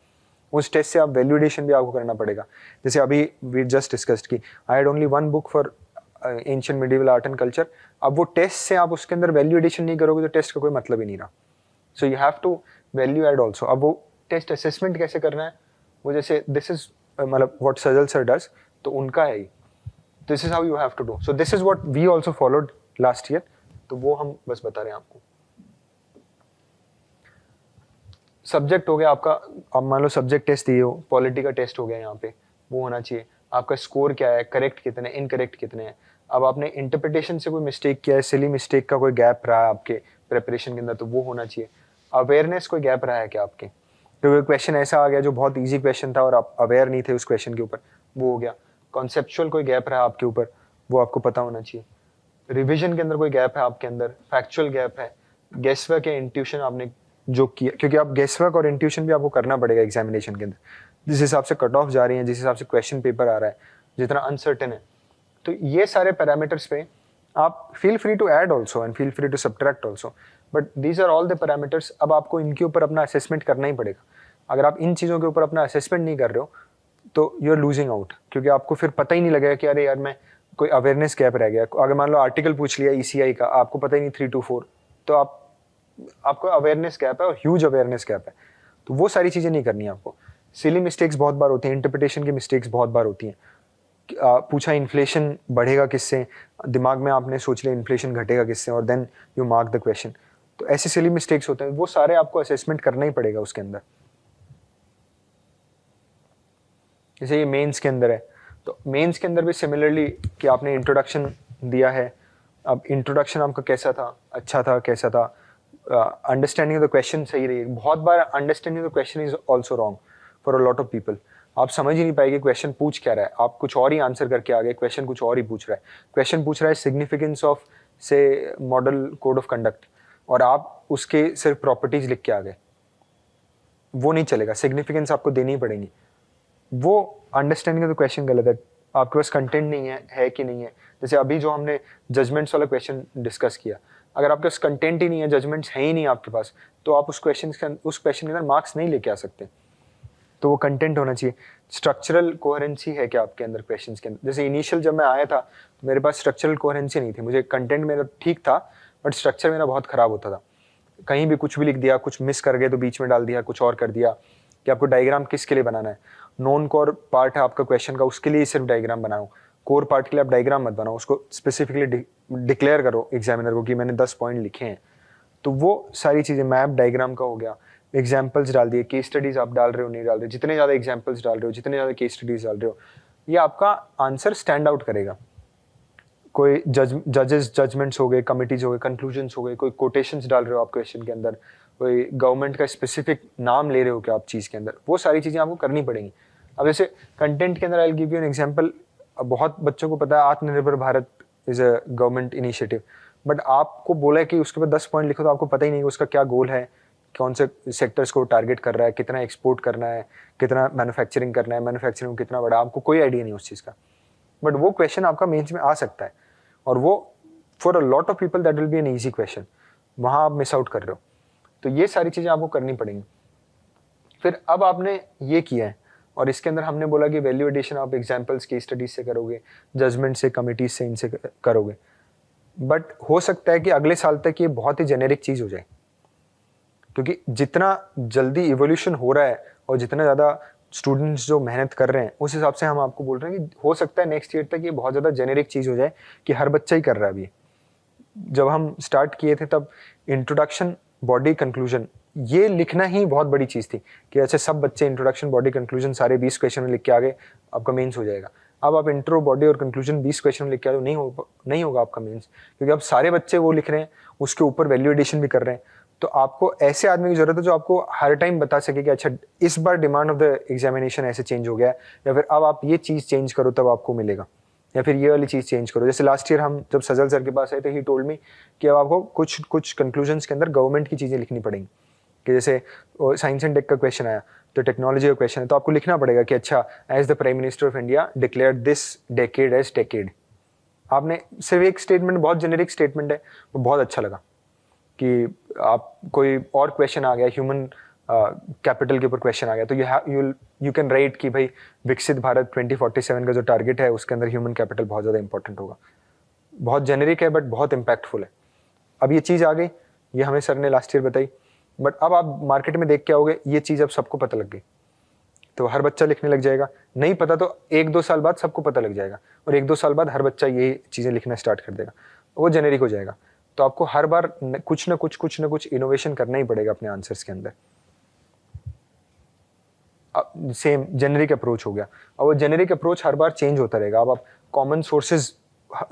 उस टेस्ट से आप वैल्यूडेशन भी आपको करना पड़ेगा. जैसे अभी वी जस्ट डिस्कस्ड की I had only 1 book for ancient medieval art and culture. अब वो टेस्ट से आप उसके अंदर वैल्यूडेशन नहीं करोगे तो टेस्ट का कोई मतलब ही नहीं रहा. So you have to value add also. अब वो टेस्ट असेसमेंट कैसे करना है, वो जैसे दिस इज मतलब व्हाट सजल सर डज, तो उनका है ही. This is how you have to do. So this is what we also followed last year. तो वो हम बस बता रहे हैं आपको. सब्जेक्ट हो गया आपका. अब मान लो सब्जेक्ट टेस्ट दिए हो, पॉलिटी का टेस्ट हो गया यहाँ पे, वो होना चाहिए. आपका स्कोर क्या है, करेक्ट कितने, इनकरेक्ट कितने हैं. अब आपने इंटरप्रिटेशन से कोई मिस्टेक किया है, सिली मिस्टेक का कोई गैप रहा है आपके प्रिपरेशन के अंदर, तो वो होना चाहिए. अवेयरनेस कोई गैप रहा है क्या आपके, क्योंकि क्वेश्चन ऐसा आ गया जो बहुत ईजी क्वेश्चन था और आप अवेयर नहीं थे उस क्वेश्चन के ऊपर, वो हो गया. कॉन्सेप्चुअल कोई गैप रहा आपके ऊपर, वो आपको पता होना चाहिए. रिविजन के अंदर कोई गैप है आपके अंदर, फैक्चुअल गैप है, गेसवर्क या इंट्यूशन आपने जो किया, क्योंकि आप गेसवर्क और इंट्यूशन भी आपको करना पड़ेगा एग्जामिनेशन के अंदर. जिस हिसाब से कट ऑफ जा रही है, जिस हिसाब से क्वेश्चन पेपर आ रहा है, जितना अनसर्टेन है, तो ये सारे पैरामीटर्स पे आप feel free to add also and feel free to subtract also, but these are all the parameters. अब आपको इनके ऊपर अपना असेसमेंट करना ही पड़ेगा. अगर आप इन चीज़ों के ऊपर अपना असेसमेंट नहीं कर रहे हो तो यू आर लूजिंग आउट, क्योंकि आपको फिर पता ही नहीं लगेगा कि अरे यार मैं कोई अवेयरनेस गैप रह गया. अगर मान लो आर्टिकल पूछ लिया ECI का, आपको पता ही नहीं 3 to 4, तो आपको अवेयरनेस गैप है और ह्यूज अवेयरनेस गैप है. तो वो सारी चीज़ें नहीं करनी है आपको. सिली मिस्टेक्स बहुत बार होती हैं, इंटरप्रिटेशन की मिस्टेक्स बहुत बार होती हैं. पूछा इन्फ्लेशन बढ़ेगा किससे, दिमाग में आपने सोच लिया इन्फ्लेशन घटेगा किससे, और then you mark the question. तो ऐसे सिली मिस्टेक्स होते हैं, वो सारे आपको असेसमेंट करना ही पड़ेगा उसके अंदर. जैसे ये मेंस के अंदर है, तो मेंस के अंदर भी सिमिलरली कि आपने इंट्रोडक्शन दिया है. अब इंट्रोडक्शन आपका कैसा था, अच्छा था, कैसा था, अंडरस्टैंडिंग द क्वेश्चन सही रही. बहुत बार understanding the question is also wrong for a lot of people. आप समझ ही नहीं पाएंगे क्वेश्चन पूछ क्या रहा है, आप कुछ और ही आंसर करके आ गए, क्वेश्चन कुछ और ही पूछ रहा है. क्वेश्चन पूछ रहा है सिग्निफिकेंस ऑफ से मॉडल कोड ऑफ कंडक्ट, और आप उसके सिर्फ प्रॉपर्टीज लिख के आ गए. वो नहीं चलेगा, सिग्निफिकेंस आपको देनी ही पड़ेगी. वो अंडरस्टैंडिंग ऑफ द क्वेश्चन गलत है, आपके पास कंटेंट नहीं है कि नहीं है. जैसे अभी जो हमने जजमेंट्स वाला क्वेश्चन डिस्कस किया, अगर आपके पास कंटेंट ही नहीं है, जजमेंट्स है ही नहीं आपके पास, तो आप उस क्वेश्चन के अंदर मार्क्स नहीं लेके आ सकते. तो वो कंटेंट होना चाहिए. स्ट्रक्चरल कोहेरेंसी है क्या आपके अंदर क्वेश्चंस के अंदर. जैसे इनिशियल जब मैं आया था तो मेरे पास स्ट्रक्चरल कोहेरेंसी नहीं थी. मुझे कंटेंट मेरा ठीक था बट स्ट्रक्चर मेरा बहुत खराब होता था. कहीं भी कुछ भी लिख दिया, कुछ मिस कर गए तो बीच में डाल दिया, कुछ और कर दिया. कि आपको डायग्राम किसके लिए बनाना है, नॉन कोर पार्ट है आपका क्वेश्चन का, उसके लिए सिर्फ डायग्राम बनाओ. कोर पार्ट के लिए आप डायग्राम मत बनाओ, उसको स्पेसिफिकली डिक्लेयर करो एग्जामिनर को कि मैंने 10 पॉइंट लिखे हैं. तो वो सारी चीज़ें, मैप डायग्राम का हो गया, एग्जाम्पल्स डाल दिए, केस स्टडीज आप डाल रहे हो नहीं डाल रहे हो, जितने ज़्यादा एग्जाम्पल्स डाल रहे हो, जितने ज़्यादा केस स्टडीज डाल रहे हो, ये आपका आंसर स्टैंड आउट करेगा। कोई जजेस जजमेंट्स हो गए, कमिटीज हो गए, कंक्लूजन्स हो गए, कोई कोटेशंस डाल रहे हो आप क्वेश्चन के अंदर, कोई गवर्नमेंट का स्पेसिफिक नाम ले रहे हो क्या आप चीज़ के अंदर, वो सारी चीज़ें आपको करनी पड़ेंगी। अब जैसे कंटेंट के अंदर I will give you an example. बहुत बच्चों को पता है आत्मनिर्भर Bharat is a government initiative, but आपको बोला है कि उसके बाद 10 पॉइंट लिखो, तो आपको पता ही नहीं उसका क्या गोल है, कौन से सेक्टर्स को टारगेट कर रहा है, कितना एक्सपोर्ट करना है, कितना मैन्युफैक्चरिंग करना है, मैन्युफैक्चरिंग कितना बड़ा, आपको कोई आइडिया नहीं उस चीज़ का। बट वो क्वेश्चन आपका मेंस में आ सकता है, और वो for a lot of people that will be an easy question, वहाँ आप मिस आउट कर रहे हो। तो ये सारी चीज़ें आपको करनी पड़ेंगी। फिर अब आपने ये किया है, और इसके अंदर हमने बोला कि वैल्यू एडिशन आप एग्जाम्पल्स केस स्टडीज से करोगे, जजमेंट से, कमिटीज से, इनसे करोगे। बट हो सकता है कि अगले साल तक ये बहुत ही जेनेरिक चीज़ हो जाए, क्योंकि जितना जल्दी इवोल्यूशन हो रहा है और जितना ज़्यादा स्टूडेंट्स जो मेहनत कर रहे हैं, उस हिसाब से हम आपको बोल रहे हैं कि हो सकता है नेक्स्ट ईयर तक ये बहुत ज़्यादा जेनेरिक चीज़ हो जाए कि हर बच्चा ही कर रहा है अभी। जब हम स्टार्ट किए थे तब इंट्रोडक्शन, बॉडी, कंक्लूजन, ये लिखना ही बहुत बड़ी चीज़ थी कि अच्छा सब बच्चे इंट्रोडक्शन, बॉडी, कंक्लूजन सारे 20 क्वेश्चन में लिख के आ गए, आपका मेंस हो जाएगा। अब आप इंट्रो, बॉडी और कंक्लूजन 20 क्वेश्चन में लिख के आ, तो नहीं होगा आपका मेंस, क्योंकि अब सारे बच्चे वो लिख रहे हैं, उसके ऊपर वैल्यू एडिशन भी कर रहे हैं। तो आपको ऐसे आदमी की जरूरत है जो आपको हर टाइम बता सके कि अच्छा इस बार डिमांड ऑफ द एग्जामिनेशन ऐसे चेंज हो गया है, या फिर अब आप ये चीज़ चेंज करो तब आपको मिलेगा, या फिर ये वाली चीज़ चेंज करो। जैसे लास्ट ईयर हम जब सजल सर के पास आए थे, ही टोल्ड मी कि अब आपको कुछ कंक्लूजन्स के अंदर गवर्नमेंट की चीज़ें लिखनी पड़ेंगी, कि जैसे साइंस एंड टेक का क्वेश्चन आया, तो टेक्नोलॉजी का क्वेश्चन है, तो आपको लिखना पड़ेगा कि अच्छा as the prime minister of India declare this decade as decade. आपने सिर्फ एक स्टेटमेंट, बहुत जेनेरिक स्टेटमेंट है, वो बहुत अच्छा लगा कि आप कोई और क्वेश्चन आ गया, ह्यूमन कैपिटल के ऊपर क्वेश्चन आ गया, तो यू कैन राइट कि भाई विकसित भारत 2047 का जो टारगेट है उसके अंदर ह्यूमन कैपिटल बहुत ज़्यादा इंपॉर्टेंट होगा। बहुत जेनेरिक है बट बहुत इम्पैक्टफुल है। अब ये चीज़ आ गई, ये हमें सर ने लास्ट ईयर बताई, बट अब आप मार्केट में देख के आओगे, ये चीज़ अब सबको पता लग गई, तो हर बच्चा लिखने लग जाएगा। नहीं पता तो 1-2 साल बाद सबको पता लग जाएगा, और 1-2 साल बाद हर बच्चा ये चीज़ें लिखना स्टार्ट कर देगा, वो जेनेरिक हो जाएगा। तो आपको हर बार कुछ ना कुछ इनोवेशन करना ही पड़ेगा अपने आंसर्स के अंदर। सेम जेनेरिक अप्रोच हो गया, और वो जेनेरिक अप्रोच हर बार चेंज होता रहेगा। अब आप कॉमन सोर्सेज,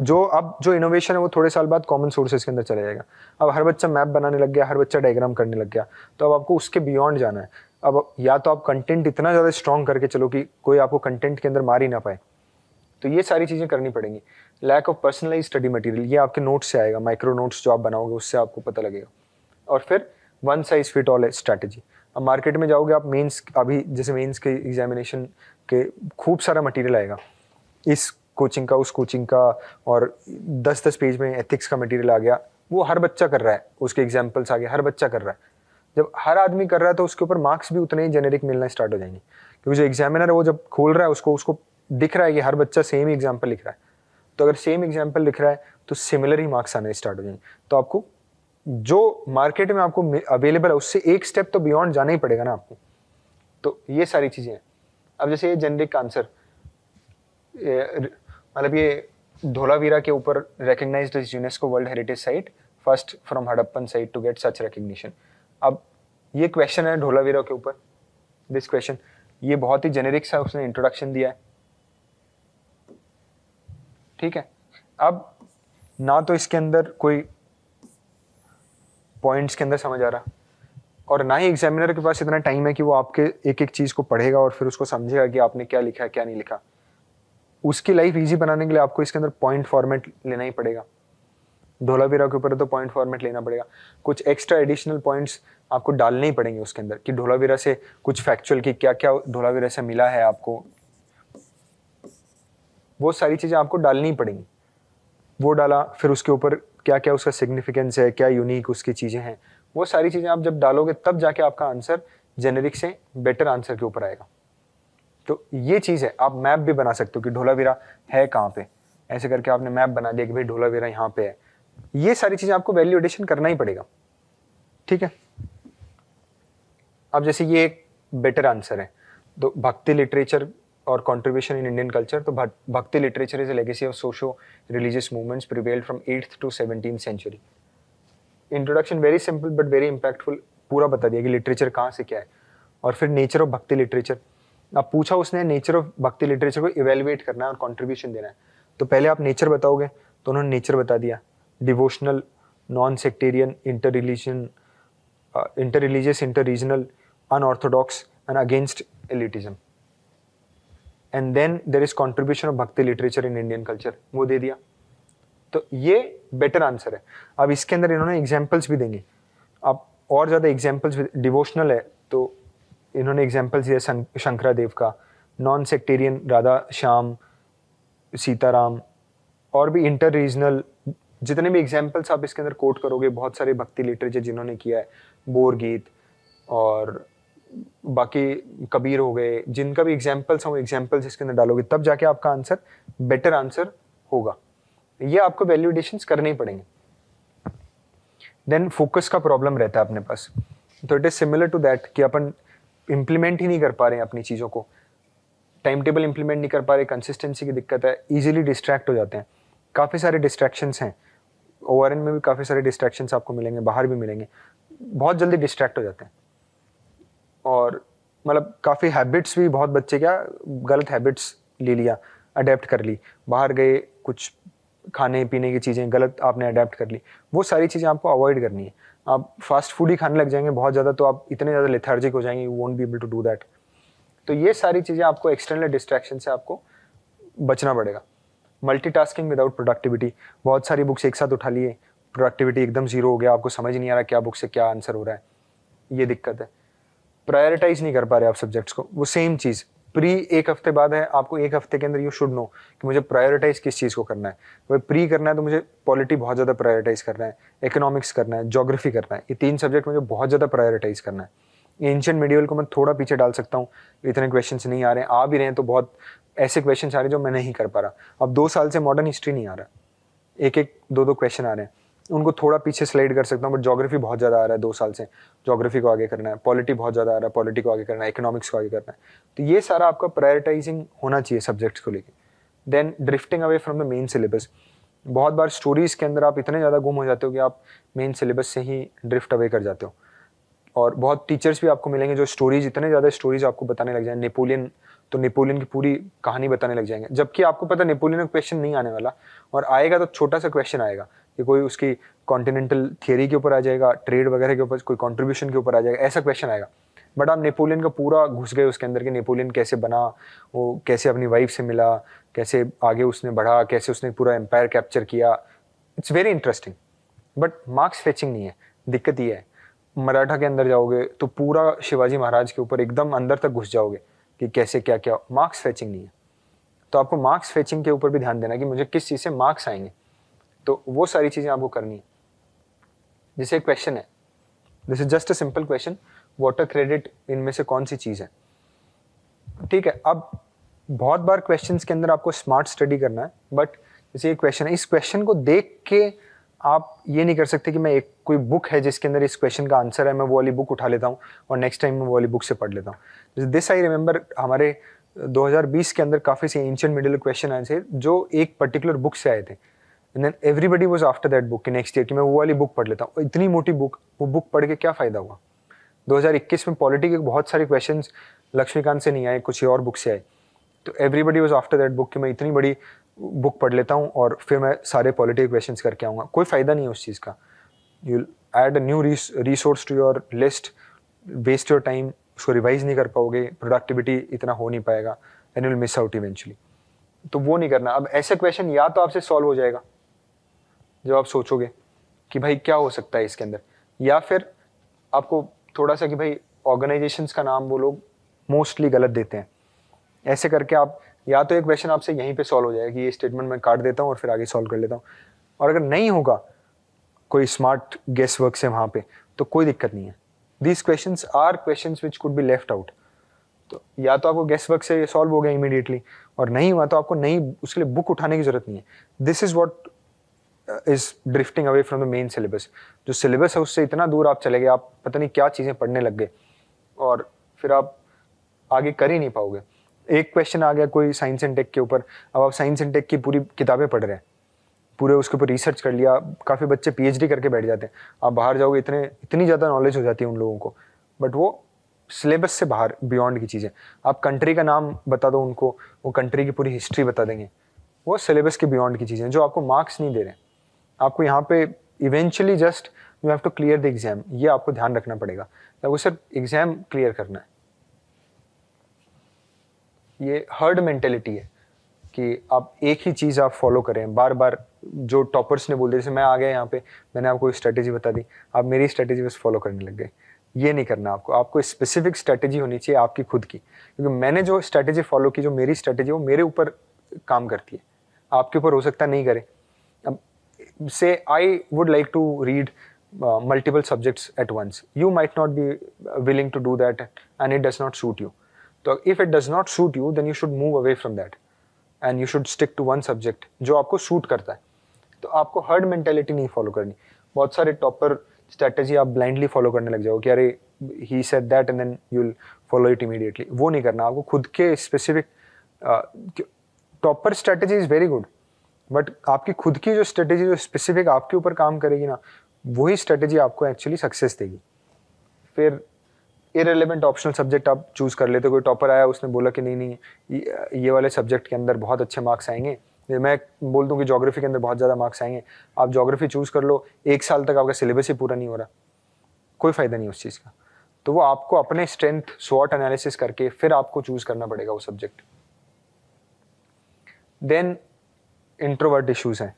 जो इनोवेशन है वो थोड़े साल बाद कॉमन सोर्सेज के अंदर चला जाएगा। अब हर बच्चा मैप बनाने लग गया, हर बच्चा डायग्राम करने लग गया, तो अब आपको उसके बियॉन्ड जाना है। अब या तो आप कंटेंट इतना ज़्यादा स्ट्रॉन्ग करके चलो कि कोई आपको कंटेंट के अंदर मार ही ना पाए, तो ये सारी चीज़ें करनी पड़ेंगी। Lack of personalise study material, ये आपके नोट्स से आएगा, माइक्रो नोट्स जो आप बनाओगे उससे आपको पता लगेगा। और फिर one size fit all strategy. अब मार्केट में जाओगे आप, मेंस, अभी जैसे मेंस के एग्जामिनेशन के खूब सारा मटेरियल आएगा, इस कोचिंग का, उस कोचिंग का, और 10-10 पेज में एथिक्स का मटेरियल आ गया, वो हर बच्चा कर रहा है, उसके एग्जाम्पल्स आ गए, हर बच्चा कर रहा है। जब हर आदमी कर रहा है तो उसके ऊपर मार्क्स भी उतने ही जेनेरिक मिलना स्टार्ट हो जाएंगे, क्योंकि जो एग्जामिनर है वो जब खोल रहा है उसको दिख रहा है कि हर बच्चा सेम एग्जाम्पल लिख रहा है, तो अगर सेम एग्जाम्पल लिख रहा है तो सिमिलर ही मार्क्स आने स्टार्ट हो जाएंगे। तो आपको जो मार्केट में आपको अवेलेबल है उससे एक स्टेप तो बियॉन्ड जाना ही पड़ेगा ना आपको। तो ये सारी चीज़ें हैं। अब जैसे ये जेनरिक आंसर, मतलब ये धोलावीरा के ऊपर recognised as UNESCO world heritage site, first from Harappan site to get such recognition. अब ये क्वेश्चन है धोलावीरा के ऊपर, दिस क्वेश्चन, ये बहुत ही जेनेरिक सा उसने इंट्रोडक्शन दिया है, ठीक है। अब ना तो इसके अंदर कोई पॉइंट्स के अंदर समझ आ रहा, और ना ही एग्जामिनर के पास इतना टाइम है कि वो आपके एक एक चीज़ को पढ़ेगा और फिर उसको समझेगा कि आपने क्या लिखा है क्या नहीं लिखा। उसकी लाइफ इजी बनाने के लिए आपको इसके अंदर पॉइंट फॉर्मेट लेना ही पड़ेगा। धोलावीरा के ऊपर है तो पॉइंट फॉर्मेट लेना पड़ेगा, कुछ एक्स्ट्रा एडिशनल पॉइंट्स आपको डालने ही पड़ेंगे उसके अंदर, कि धोलावीरा से कुछ फैक्चुअल की क्या क्या धोलावीरा से मिला है आपको, वो सारी चीज़ें आपको डालनी ही पड़ेंगी। वो डाला, फिर उसके ऊपर क्या क्या उसका सिग्निफिकेंस है, क्या यूनिक उसकी चीज़ें हैं, वो सारी चीज़ें आप जब डालोगे तब जाके आपका आंसर जेनेरिक से बेटर आंसर के ऊपर आएगा। तो ये चीज़ है, आप मैप भी बना सकते हो कि धोलावीरा है कहाँ पे, ऐसे करके आपने मैप बना दिया कि भाई धोलावीरा यहाँ पे है। ये सारी चीज़ें आपको वैल्यू एडिशन करना ही पड़ेगा, ठीक है। अब जैसे ये एक बेटर आंसर है, तो भक्ति लिटरेचर और कंट्रीब्यूशन इन इंडियन कल्चर, तो भक्ति literature is a legacy of socio religious movements prevailed from 8th to 17th century। Introduction very simple but very impactful, पूरा बता दिया कि लिटरेचर कहाँ से क्या है। और फिर नेचर ऑफ भक्ति लिटरेचर, अब पूछा उसने नेचर ऑफ भक्ति लिटरेचर को इवेलुएट करना है और कंट्रीब्यूशन देना है, तो पहले आप नेचर बताओगे, तो उन्होंने नेचर बता दिया, devotional, non sectarian, inter religious, inter regional, unorthodox and against elitism. And then there is contribution of bhakti literature in Indian culture, वो दे दिया। तो ये बेटर आंसर है। अब इसके अंदर इन्होंने एग्जाम्पल्स भी देंगे, अब और ज़्यादा एग्जाम्पल्स, डिवोशनल है तो इन्होंने एग्जाम्पल्स दिया शंकरादेव का, नॉन सेक्टेरियन राधा श्याम, सीताराम, और भी इंटर रीजनल, जितने भी एग्जाम्पल्स आप इसके अंदर कोट करोगे, बहुत सारे भक्ति लिटरेचर जिन्होंने किया है, बोर गीत और बाकी कबीर हो गए, जिनका भी एग्जाम्पल्स हो एग्जाम्पल्स इसके अंदर डालोगे, तब जाके आपका आंसर बेटर आंसर होगा। ये आपको वैल्यूडेशंस करने ही पड़ेंगे। देन फोकस का प्रॉब्लम रहता है अपने पास, तो it is similar to that कि अपन इम्प्लीमेंट ही नहीं कर पा रहे हैं अपनी चीज़ों को, टाइम टेबल इंप्लीमेंट नहीं कर पा रहे, कंसिस्टेंसी की दिक्कत है, इजीली डिस्ट्रैक्ट हो जाते हैं, काफ़ी सारे डिस्ट्रैक्शंस हैं, ORN में भी काफ़ी सारे डिस्ट्रैक्शंस आपको मिलेंगे, बाहर भी मिलेंगे, बहुत जल्दी डिस्ट्रैक्ट हो जाते हैं। और मतलब काफ़ी हैबिट्स भी, बहुत बच्चे क्या गलत हैबिट्स ले लिया, अडेप्ट कर ली, बाहर गए कुछ खाने पीने की चीज़ें गलत आपने अडेप्ट कर ली, वो सारी चीज़ें आपको अवॉइड करनी है। आप फास्ट फूड ही खाने लग जाएंगे बहुत ज़्यादा, तो आप इतने ज़्यादा लेथार्जिक हो जाएंगे, you won't be able to do that. तो ये सारी चीज़ें आपको एक्सटर्नल डिस्ट्रैक्शन से आपको बचना पड़ेगा। मल्टीटास्किंग विदाउट प्रोडक्टिविटी, बहुत सारी बुक्स एक साथ उठा लिए, प्रोडक्टिविटी एकदम जीरो हो गया, आपको समझ नहीं आ रहा क्या बुक से क्या आंसर हो रहा है, ये दिक्कत है। प्रायोरिटाइज नहीं कर पा रहे आप सब्जेक्ट्स को, वो सेम चीज़ प्री एक हफ्ते बाद है, आपको एक हफ्ते के अंदर यू शुड नो कि मुझे प्रायोरिटाइज किस चीज़ को करना है। वह प्री करना है तो मुझे पॉलिटी बहुत ज़्यादा प्रायोरिटाइज करना है, इकोनॉमिक्स करना है, ज्योग्राफी करना है, ये 3 सब्जेक्ट मुझे बहुत ज़्यादा प्रायोरिटाइज करना है। एंशिएंट मिडिवल को मैं थोड़ा पीछे डाल सकता हूँ, इतने क्वेश्चंस नहीं आ रहे हैं, आ भी रहे हैं तो बहुत ऐसे क्वेश्चंस आ रहे हैं जो मैं नहीं कर पा रहा। अब 2 साल से मॉडर्न हिस्ट्री नहीं आ रहा, एक एक 2 क्वेश्चन आ रहे हैं, उनको थोड़ा पीछे स्लाइड कर सकता हूँ, बट ज्योग्राफी बहुत ज़्यादा आ रहा है 2 साल से, ज्योग्राफी को आगे करना है, पॉलिटी बहुत ज़्यादा आ रहा है, पॉलिटी को आगे करना है, इकोनॉमिक्स को आगे करना है। तो ये सारा आपका प्रायोरिटाइजिंग होना चाहिए सब्जेक्ट्स को लेकर। Then drifting away from the main syllabus, बहुत बार स्टोरीज़ के अंदर आप इतने ज़्यादा गुम हो जाते हो कि आप मेन सिलेबस से ही ड्रिफ्ट अवे कर जाते हो। और बहुत टीचर्स भी आपको मिलेंगे जो स्टोरीज, इतने ज़्यादा स्टोरीज आपको बताने लग जाए, नेपोलियन, तो नेपोलियन की पूरी कहानी बताने लग जाएंगे, जबकि आपको पता नेपोलियन का क्वेश्चन नहीं आने वाला, और आएगा तो छोटा सा क्वेश्चन आएगा कि कोई उसकी कॉन्टिनेंटल थियरी के ऊपर आ जाएगा, ट्रेड वगैरह के ऊपर, कोई कॉन्ट्रीब्यूशन के ऊपर आ जाएगा, ऐसा क्वेश्चन आएगा। बट आप नेपोलियन का पूरा घुस गए उसके अंदर कि नेपोलियन कैसे बना, वो कैसे अपनी वाइफ से मिला, कैसे आगे उसने बढ़ा, कैसे उसने पूरा एम्पायर कैप्चर किया। It's very interesting, but marks fetching नहीं है। दिक्कत ये है, मराठा के अंदर जाओगे तो पूरा शिवाजी महाराज के ऊपर एकदम अंदर तक घुस जाओगे कि कैसे क्या क्या, मार्क्स फेचिंग नहीं है। तो आपको मार्क्स फेचिंग के ऊपर भी ध्यान देना कि मुझे किस चीज़ से मार्क्स आएंगे, तो वो सारी चीज़ें आपको करनी है। जैसे एक क्वेश्चन है, this is just a simple question, water credit इनमें से कौन सी चीज़ है, ठीक है। अब बहुत बार क्वेश्चंस के अंदर आपको स्मार्ट स्टडी करना है, बट जैसे ये क्वेश्चन है, इस क्वेश्चन को देख के आप ये नहीं कर सकते कि मैं एक कोई बुक है जिसके अंदर इस क्वेश्चन का आंसर है, मैं वो वाली बुक उठा लेता हूँ और नेक्स्ट टाइम मैं वो वाली बुक से पढ़ लेता हूँ। जैसे दिस आई रिमेंबर, हमारे 2020 के अंदर काफ़ी से एंशिएंट मिडिल क्वेश्चन आए थे जो एक पर्टिकुलर बुक से आए थे, and then everybody was after that book कि नेक्स्ट ईयर कि मैं वो वाली बुक पढ़ लेता हूँ। इतनी मोटी बुक, वो बुक पढ़ के क्या फ़ायदा हुआ। 2021 में पॉलिटी के बहुत सारे क्वेश्चन लक्ष्मीकांत से नहीं आए, कुछ और बुक से आए, तो everybody was after that book कि मैं इतनी बड़ी बुक पढ़ लेता हूँ और फिर मैं सारे पॉलिटिकल क्वेश्चंस करके आऊँगा। कोई फ़ायदा नहीं है उस चीज़ का। You add a new resource to your list, waste your time, उसको रिवाइज नहीं कर पाओगे, प्रोडक्टिविटी इतना हो नहीं पाएगा, and will miss out eventually. तो वो नहीं करना। अब ऐसे क्वेश्चन या तो आपसे सॉल्व हो जाएगा जब आप सोचोगे कि भाई क्या हो सकता है इसके अंदर, या फिर आपको थोड़ा सा कि भाई ऑर्गेनाइजेशंस का नाम वो लोग मोस्टली गलत देते हैं, ऐसे करके आप या तो एक क्वेश्चन आपसे यहीं पे सॉल्व हो जाएगा कि ये स्टेटमेंट मैं काट देता हूँ और फिर आगे सॉल्व कर लेता हूँ, और अगर नहीं होगा कोई स्मार्ट गेस वर्क से वहाँ पे तो कोई दिक्कत नहीं है। These questions are questions which could be left out. तो या तो आपको गेस वर्क से ये सॉल्व हो गया इमीडिएटली, और नहीं हुआ तो आपको नई उसके लिए बुक उठाने की जरूरत नहीं है। This is what is drifting away from the main syllabus. जो सिलेबस है उससे इतना दूर आप चले गए, आप पता नहीं क्या चीज़ें पढ़ने लग गए और फिर आप आगे कर ही नहीं पाओगे। एक क्वेश्चन आ गया कोई साइंस एंड टेक के ऊपर, अब आप साइंस एंड टेक की पूरी किताबें पढ़ रहे हैं, पूरे उसके ऊपर रिसर्च कर लिया, काफ़ी बच्चे पीएचडी करके बैठ जाते हैं। आप बाहर जाओगे इतनी ज़्यादा नॉलेज हो जाती है उन लोगों को, बट वो सिलेबस से बाहर बियॉन्ड की चीज़ें। आप कंट्री का नाम बता दो उनको, वो कंट्री की पूरी हिस्ट्री बता देंगे। वो सिलेबस के बियॉन्ड की चीज़ें जो आपको मार्क्स नहीं दे रहे। आपको यहाँ पे eventually just you have to clear the exam, ये आपको ध्यान रखना पड़ेगा। आपको सिर्फ एग्जाम क्लियर करना है। ये हर्ड मेंटेलिटी है कि आप एक ही चीज़ आप फॉलो करें बार बार। जो टॉपर्स ने बोल दिया, जैसे मैं आ गया यहाँ पे, मैंने आपको स्ट्रेटेजी बता दी, आप मेरी स्ट्रेटेजी बस फॉलो करने लग गए। ये नहीं करना आपको। आपको स्पेसिफिक स्ट्रेटेजी होनी चाहिए आपकी खुद की, क्योंकि मैंने जो स्ट्रेटेजी फॉलो की, जो मेरी स्ट्रेटेजी, वो मेरे ऊपर काम करती है, आपके ऊपर हो सकता नहीं करे। अब से I would like to read multiple subjects at once. You might not be willing to do that and it does not suit you. So if it does not suit you, then you should move away from that and you should stick to one subject जो आपको suit करता है। तो आपको herd mentality नहीं follow करनी। बहुत सारे टॉपर स्ट्रेटेजी आप ब्लाइंडली फॉलो करने लग जाओ कि अरे he said that and then you will follow it immediately. वो नहीं करना। आपको खुद के specific topper strategy is very good, but आपकी खुद की जो स्ट्रेटेजी जो स्पेसिफिक आपके ऊपर काम करेगी ना, वही स्ट्रेटेजी आपको एक्चुअली सक्सेस देगी। फिर इररिलेवेंट ऑप्शनल सब्जेक्ट आप चूज कर लेते। कोई टॉपर आया, उसने बोला कि नहीं ये वाले सब्जेक्ट के अंदर बहुत अच्छे मार्क्स आएंगे, मैं बोल दूं कि ज्योग्राफी के अंदर बहुत ज़्यादा मार्क्स आएंगे, आप ज्योग्राफी चूज कर लो, 1 साल तक आपका सिलेबस ही पूरा नहीं हो रहा, कोई फायदा नहीं उस चीज़ का। तो वो आपको अपने स्ट्रेंथ स्वॉट एनालिसिस करके फिर आपको चूज करना पड़ेगा वो सब्जेक्ट। देन इंट्रोवर्ट इश्यूज हैं।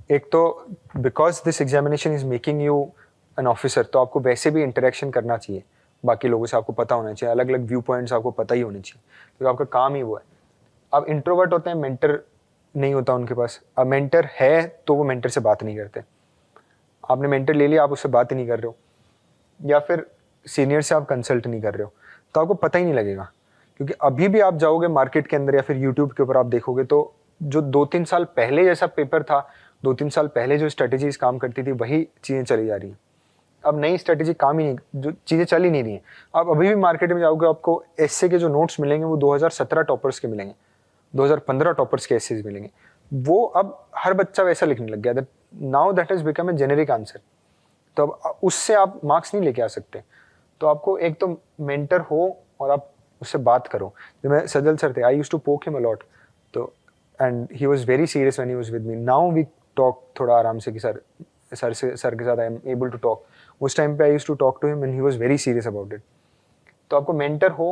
एक तो because this examination is making you an officer, तो आपको वैसे भी इंटरेक्शन करना चाहिए बाकी लोगों से, आपको पता होना चाहिए, अलग अलग व्यू पॉइंट्स आपको पता ही होने चाहिए, क्योंकि आपका काम ही वो है। अब इंट्रोवर्ट होते हैं, मेंटर नहीं होता उनके पास। अब मेंटर है तो वो मेंटर से बात नहीं करते। आपने मेंटर ले लिया, आप उससे बात ही नहीं कर रहे हो, या फिर सीनियर से आप कंसल्ट नहीं कर रहे हो, तो आपको पता ही नहीं लगेगा। क्योंकि अभी भी आप जाओगे मार्केट के अंदर या फिर यूट्यूब के ऊपर आप देखोगे, तो जो 2-3 साल पहले जैसा पेपर था, 2-3 साल पहले जो स्ट्रेटेजीज काम करती थी, वही चीज़ें चली जा रही हैं। अब नई स्ट्रेटेजी काम ही नहीं, जो चीज़ें चल ही नहीं रही हैं। आप अभी भी मार्केट में जाओगे, आपको एसए के जो नोट्स मिलेंगे वो 2017 टॉपर्स के मिलेंगे, 2015 टॉपर्स के एसेज मिलेंगे। वो अब हर बच्चा वैसा लिखने लग गया, now that has become a generic answer. तो अब उससे आप मार्क्स नहीं लेके आ सकते। तो आपको एक तो मेंटर हो और आप उससे बात करो। जब मैं सजल सर थे, I used to poke him a lot, तो and he was very serious when he was with me. Now we talk थोड़ा आराम से कि सर के साथ I am able to talk. उस टाइम पे I used to talk to him and he was very serious about it. तो आपको मेंटर हो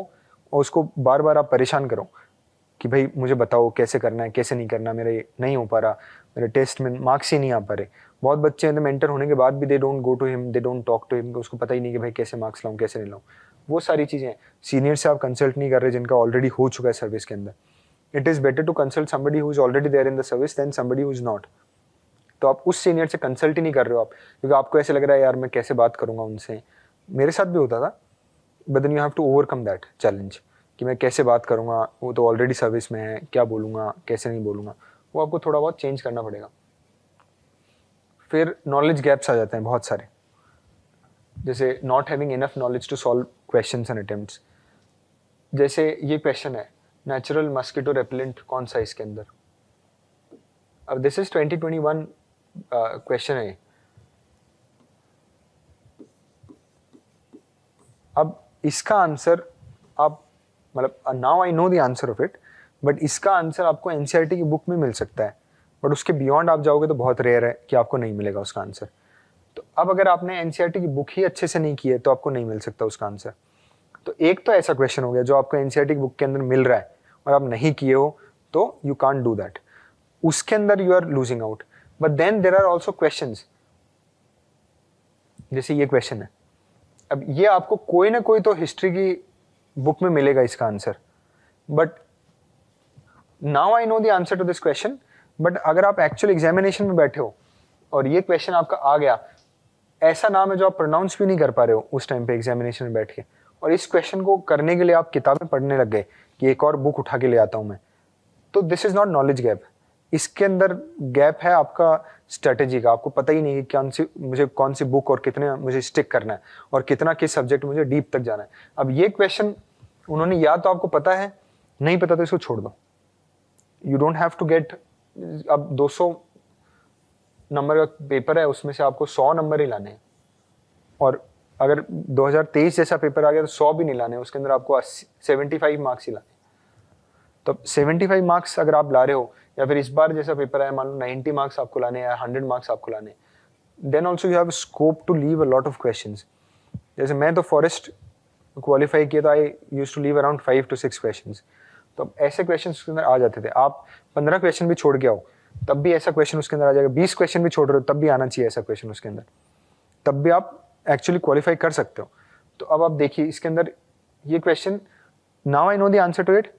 और उसको बार बार आप परेशान करो कि भाई मुझे बताओ कैसे करना है, कैसे नहीं करना, मेरे नहीं हो पा रहा, मेरे टेस्ट में मार्क्स ही नहीं आ पा रहे। बहुत बच्चे हैं मेंटर होने के बाद भी they don't go to him, they don't talk to him, उसको पता ही नहीं कि भाई कैसे मार्क्स लाऊं, कैसे नहीं लाऊं। वो सारी चीज़ें सीनियर से आप कंसल्ट नहीं कर रहे जिनका ऑलरेडी हो चुका है सर्विस के अंदर। It is better to consult somebody who is already there in the service than somebody who is not. तो आप उस सीनियर से कंसल्ट ही नहीं कर रहे हो आप, क्योंकि आपको ऐसे लग रहा है यार मैं कैसे बात करूंगा उनसे। मेरे साथ भी होता था, but then you have to overcome that challenge कि मैं कैसे बात करूंगा, वो तो ऑलरेडी सर्विस में है, क्या बोलूँगा कैसे नहीं बोलूँगा, वो आपको थोड़ा बहुत चेंज करना पड़ेगा। फिर नॉलेज गैप्स आ जाते हैं बहुत सारे, जैसे not having enough knowledge to solve questions and attempts. जैसे ये क्वेश्चन है, नेचुरल मस्किटो रेपेलेंट कौन सा इसके अंदर। अब दिस इज 2021 क्वेश्चन है। अब इसका आंसर आप मतलब now I know the answer of it, but इसका आंसर आपको एनसीईआरटी की बुक में मिल सकता है, बट उसके बियॉन्ड आप जाओगे तो बहुत रेयर है कि आपको नहीं मिलेगा उसका आंसर। तो अब अगर आपने एनसीईआरटी की बुक ही अच्छे से नहीं की है तो आपको नहीं मिल सकता उसका आंसर। तो एक तो ऐसा क्वेश्चन हो गया जो आपको एनसीईआरटी की बुक के अंदर मिल रहा है और आप नहीं किए हो, तो यू कांट डू दैट, उसके अंदर you are losing out. But then there are also questions, जैसे ये क्वेश्चन है। अब ये आपको कोई ना कोई तो हिस्ट्री की बुक में मिलेगा इसका answer, but now I know the answer to this question. But अगर आप एक्चुअल एग्जामिनेशन में बैठे हो और ये क्वेश्चन आपका आ गया, ऐसा नाम है जो आप प्रोनाउंस भी नहीं कर पा रहे हो उस टाइम पे एग्जामिनेशन में बैठ के, और इस क्वेश्चन को करने के लिए आप किताबें पढ़ने लग गए कि एक और बुक उठा के ले आता हूं मैं, तो this is not knowledge gap. इसके अंदर गैप है आपका स्ट्रेटेजी का। आपको पता ही नहीं कि मुझे कौन सी बुक और कितने मुझे स्टिक करना है और कितना किस सब्जेक्ट मुझे डीप तक जाना है। अब ये क्वेश्चन उन्होंने या तो आपको पता है, नहीं पता तो इसको छोड़ दो। You don't have to get अब 200 नंबर का पेपर है उसमें से आपको 100 नंबर ही लाने हैं, और अगर 2023 जैसा पेपर आ गया तो 100 भी नहीं लाने हैं, उसके अंदर आपको 75 मार्क्स ही लाने हैं। तो 75 मार्क्स अगर आप ला रहे हो, या फिर इस बार जैसा पेपर आया मान लो 90 मार्क्स आपको लाने हैं या 100 मार्क्स आपको लाने हैं, then also you have scope to leave a lot of questions. जैसे मैं तो फॉरेस्ट क्वालिफाई किया तो I use to leave around 5 to 6 questions. तो अब ऐसे क्वेश्चन उसके अंदर आ जाते थे, आप 15 क्वेश्चन भी छोड़ के आओ तब भी ऐसा क्वेश्चन उसके अंदर आ जाएगा, 20 क्वेश्चन भी छोड़ रहे हो तब भी आना चाहिए ऐसा क्वेश्चन उसके अंदर, तब भी आप एक्चुअली क्वालिफाई कर सकते हो। तो अब आप देखिए इसके अंदर ये question, now I know the answer to it,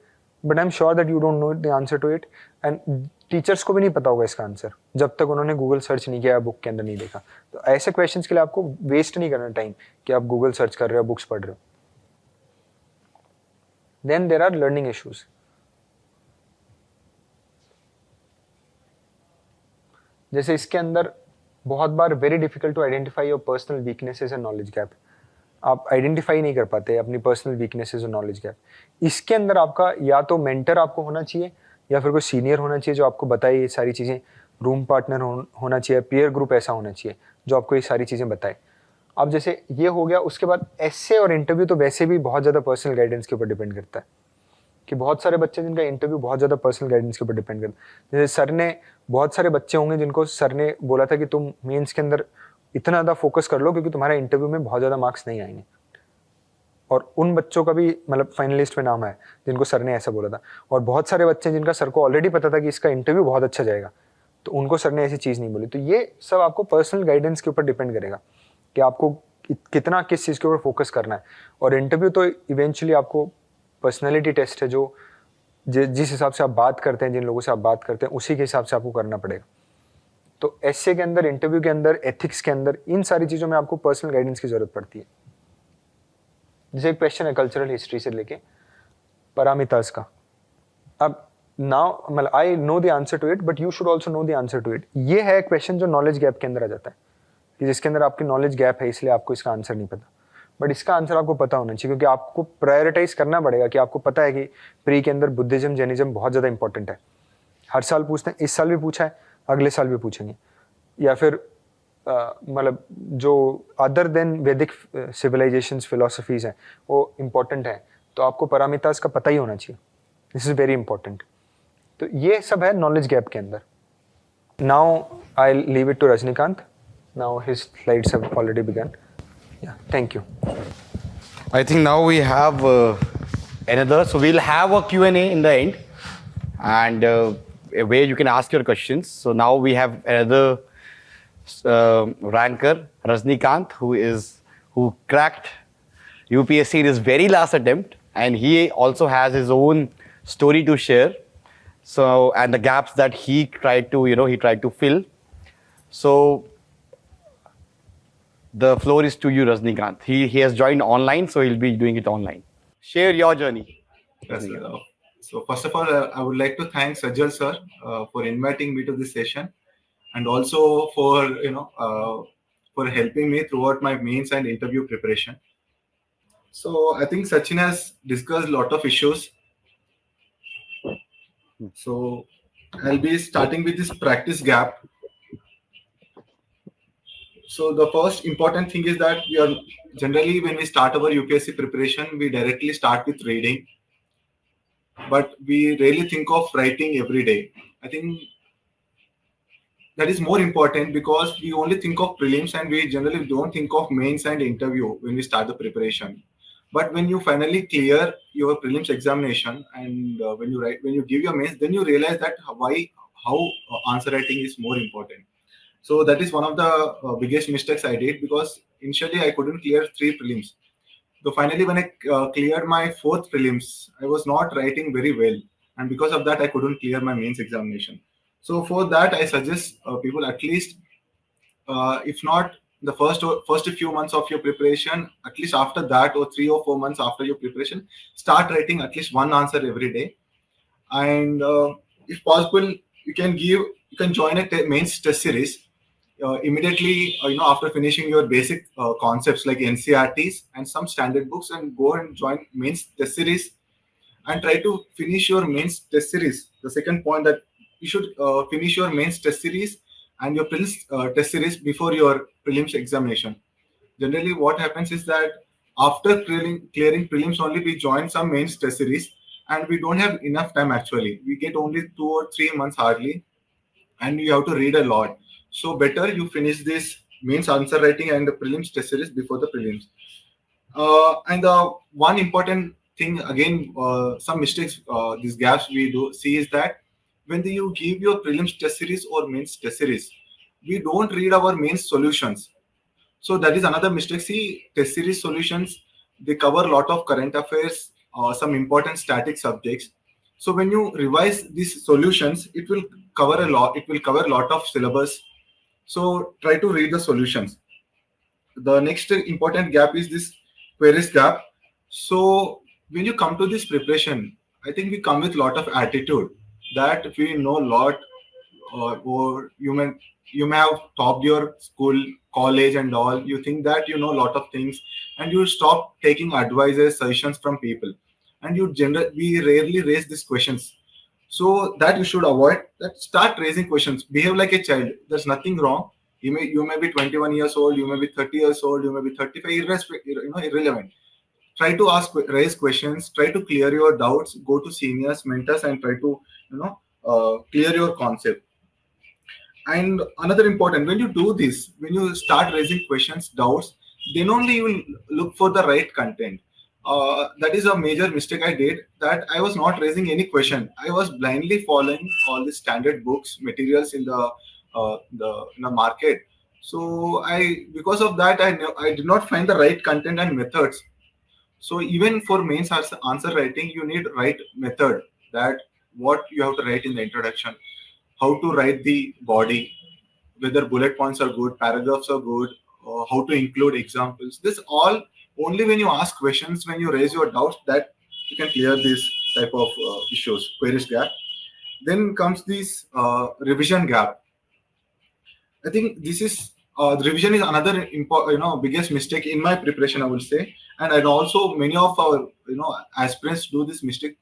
but I am sure that you don't know the answer to it, and teachers को भी नहीं पता होगा इसका आंसर जब तक उन्होंने गूगल सर्च नहीं किया, बुक के अंदर नहीं देखा। तो ऐसे क्वेश्चंस के लिए आपको वेस्ट नहीं करना टाइम कि आप गूगल सर्च कर रहे हो, बुक्स पढ़ रहे हो। Then there are learning issues. जैसे इसके अंदर बहुत बार very difficult to identify your personal weaknesses and knowledge gap. आप आइडेंटिफाई नहीं कर पाते अपनी पर्सनल वीकनेसेस और नॉलेज गैप। इसके अंदर आपका या तो मेंटर आपको होना चाहिए या फिर कोई सीनियर होना चाहिए जो आपको बताए ये सारी चीज़ें, रूम पार्टनर होना चाहिए, पीयर ग्रुप ऐसा होना चाहिए जो आपको ये सारी चीज़ें बताए। अब जैसे ये हो गया, उसके बाद एस्से और इंटरव्यू तो वैसे भी बहुत ज़्यादा पर्सनल गाइडेंस के ऊपर डिपेंड करता है, कि बहुत सारे बच्चे जिनका इंटरव्यू बहुत ज़्यादा पर्सनल गाइडेंस के ऊपर डिपेंड करता है। जैसे सर ने, बहुत सारे बच्चे होंगे जिनको सर ने बोला था कि तुम मेंस के अंदर इतना ज़्यादा फोकस कर लो क्योंकि तुम्हारा इंटरव्यू में बहुत ज़्यादा मार्क्स नहीं आएंगे, और उन बच्चों का भी मतलब फाइनलिस्ट में नाम है जिनको सर ने ऐसा बोला था। और बहुत सारे बच्चे जिनका सर को ऑलरेडी पता था कि इसका इंटरव्यू बहुत अच्छा जाएगा, तो उनको सर ने ऐसी चीज़ नहीं बोली। तो ये सब आपको पर्सनल गाइडेंस के ऊपर डिपेंड करेगा कि आपको कितना किस चीज़ के ऊपर फोकस करना है। और इंटरव्यू तो इवेंचुअली आपको पर्सनैलिटी टेस्ट है, जो जिस हिसाब से आप बात करते हैं, जिन लोगों से आप बात करते हैं, उसी के हिसाब से आपको करना पड़ेगा। तो एस्से के अंदर, इंटरव्यू के अंदर, एथिक्स के अंदर, इन सारी चीज़ों में आपको पर्सनल गाइडेंस की जरूरत पड़ती है। जैसे एक क्वेश्चन है कल्चरल हिस्ट्री से लेके पारामितास का। अब नाउ मतलब I know the answer to it but you should also know the answer to it. ये है क्वेश्चन जो नॉलेज गैप के अंदर आ जाता है, कि जिसके अंदर आपकी नॉलेज गैप है इसलिए आपको इसका आंसर नहीं पता, बट इसका आंसर आपको पता होना चाहिए, क्योंकि आपको प्रायोरिटाइज करना पड़ेगा कि आपको पता है कि प्री के अंदर बुद्धिज्म जैनिज्म बहुत ज़्यादा इंपॉर्टेंट है। हर साल पूछते हैं, इस साल भी पूछा है, अगले साल भी पूछेंगे। या फिर मतलब जो अदर देन वैदिक सिविलाइजेशंस फिलोसफीज हैं वो इम्पोर्टेंट है, तो आपको पारामितास का पता ही होना चाहिए। This is very important. तो ये सब है नॉलेज गैप के अंदर। Now I leave it to Rajinikanth. Now his slides have already begun. Yeah, thank you. I think now we have another. So we'll have a Q&A in the end, and where you can ask your questions. So now we have another ranker, Rajnikant, who cracked UPSC in his very last attempt, and he also has his own story to share. So, and the gaps that he tried to fill. So the floor is to you, Rajnikant. He has joined online, so he'll be doing it online. Share your journey. Yes, sir. So first of all, I would like to thank Sajal sir for inviting me to this session, and also for for helping me throughout my mains and interview preparation. So I think Sachin has discussed a lot of issues. So I'll be starting with this practice gap. So the first important thing is that we are generally, when we start our UPSC preparation, we directly start with reading, but we rarely think of writing every day. I think that is more important because we only think of prelims and we generally don't think of mains and interview when we start the preparation. But when you finally clear your prelims examination and when you give your mains, then you realize that how answer writing is more important. So that is one of the biggest mistakes I did, because initially I couldn't clear 3 prelims. So finally, when I cleared my 4th prelims, I was not writing very well, and because of that, I couldn't clear my mains examination. So for that, I suggest people, at least, if not the first few months of your preparation, at least after that, or 3 or 4 months after your preparation, start writing at least one answer every day. And if possible, you can join a mains test series immediately, after finishing your basic concepts like NCRTs and some standard books, and go and join mains test series and try to finish your mains test series. The second point, that you should finish your mains test series and your prelims test series before your prelims examination. Generally, what happens is that after clearing prelims only, we join some mains test series, and we don't have enough time actually. We get only 2 or 3 months hardly, and you have to read a lot. So better you finish this mains answer writing and the prelims test series before the prelims. And one important thing again, some mistakes, these gaps we do see is that when you give your prelims test series or mains test series, we don't read our mains solutions. So that is another mistake. See, test series solutions, they cover a lot of current affairs, some important static subjects. So when you revise these solutions, it will cover a lot. It will cover a lot of syllabus. So try to read the solutions. The next important gap is this queries gap. So when you come to this preparation, I think we come with a lot of attitude that we know a lot, or you may have topped your school, college, and all. You think that you know a lot of things, and you stop taking advices, suggestions from people, and we rarely raise these questions. So that you should avoid. That start raising questions. Behave like a child. There's nothing wrong. You may be 21 years old. You may be 30 years old. You may be 35. Irrelevant. Try to raise questions. Try to clear your doubts. Go to seniors, mentors, and try to clear your concept. And another important, when you do this, when you start raising questions, doubts, then only you will look for the right content. That is a major mistake I did. That I was not raising any question. I was blindly following all the standard books, materials in the market. So because of that, I did not find the right content and methods. So even for mains answer writing, you need right method. That what you have to write in the introduction, how to write the body, whether bullet points are good, paragraphs are good, how to include examples. This all only when you ask questions, when you raise your doubts, that you can clear this type of issues, queries gap. Then comes this revision gap. I think this is the revision is another biggest mistake in my preparation, I will say, and also many of our aspirants do this mistake.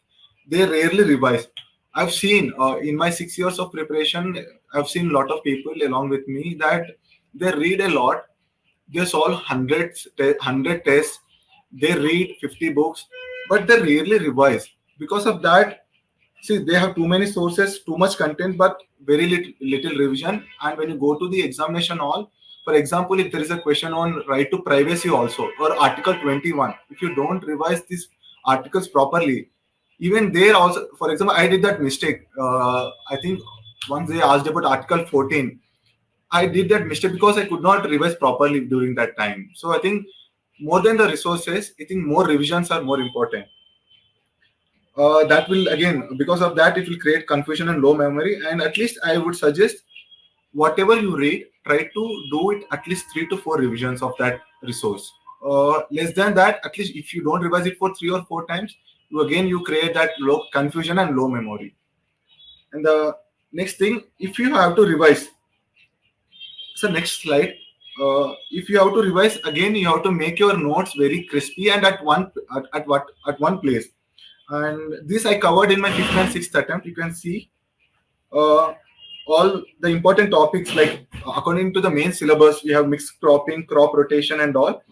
They rarely revise. I've seen in my 6 years of preparation, I've seen a lot of people along with me that they read a lot. They solve hundred tests. They read 50 books, but they rarely revise. Because of that, see, they have too many sources, too much content, but very little revision. And when you go to the examination hall, for example, if there is a question on right to privacy also, or Article 21, if you don't revise these articles properly, even there also, for example, I did that mistake. I think once they asked about Article 14, I did that mistake because I could not revise properly during that time. So I think more than the resources, I think more revisions are more important. That will again, because of that, it will create confusion and low memory. And at least I would suggest whatever you read, try to do it at least 3 to 4 revisions of that resource. Less than that, at least if you don't revise it for 3 or 4 times, you create that low confusion and low memory. And the next thing, if you have to revise, so next slide. If you have to revise again, you have to make your notes very crispy and at one place. And this I covered in my fifth and sixth attempt. You can see uh, all the important topics, like according to the main syllabus, we have mixed cropping, crop rotation, and all.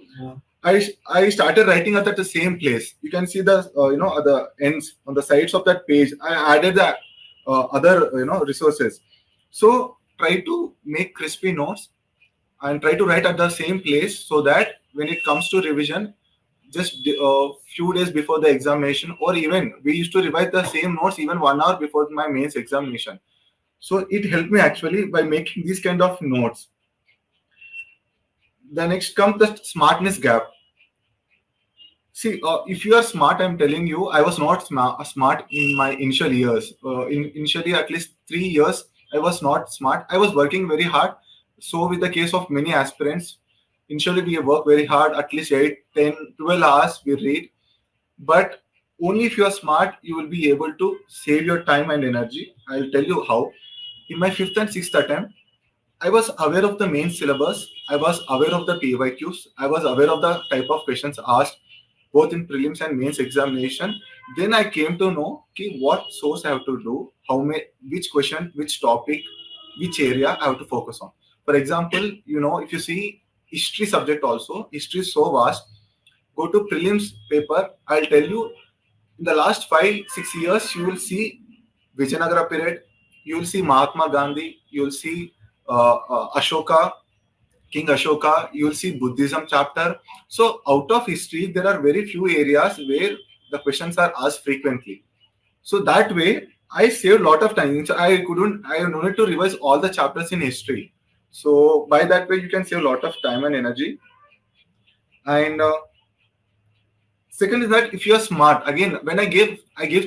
I started writing at the same place. You can see the at the ends on the sides of that page. I added the other resources. So try to make crispy notes and try to write at the same place, so that when it comes to revision, just a few days before the examination, or even we used to revise the same notes even 1 hour before my mains examination. So it helped me actually by making these kind of notes. The next comes the smartness gap. See, if you are smart, I'm telling you, I was not smart in my initial years. Initially, at least 3 years, I was not smart. I was working very hard. So, with the case of many aspirants, initially we work very hard, at least 8, 10, 12 hours we read. But only if you are smart, you will be able to save your time and energy. I'll tell you how. In my fifth and sixth attempt, I was aware of the main syllabus. I was aware of the PYQs. I was aware of the type of questions asked, both in prelims and mains examination. Then I came to know what source I have to do, which question, which topic, which area I have to focus on. For example, if you see history subject also, history is so vast. Go to prelims paper. I'll tell you, in the last 5-6 years, you will see Vijayanagara period, you will see Mahatma Gandhi, you will see Ashoka, King Ashoka, you will see Buddhism chapter. So out of history, there are very few areas where the questions are asked frequently. So that way, I saved a lot of time. So I no need to revise all the chapters in history. So by that way, you can save a lot of time and energy. And second is that if you are smart, again, when I gave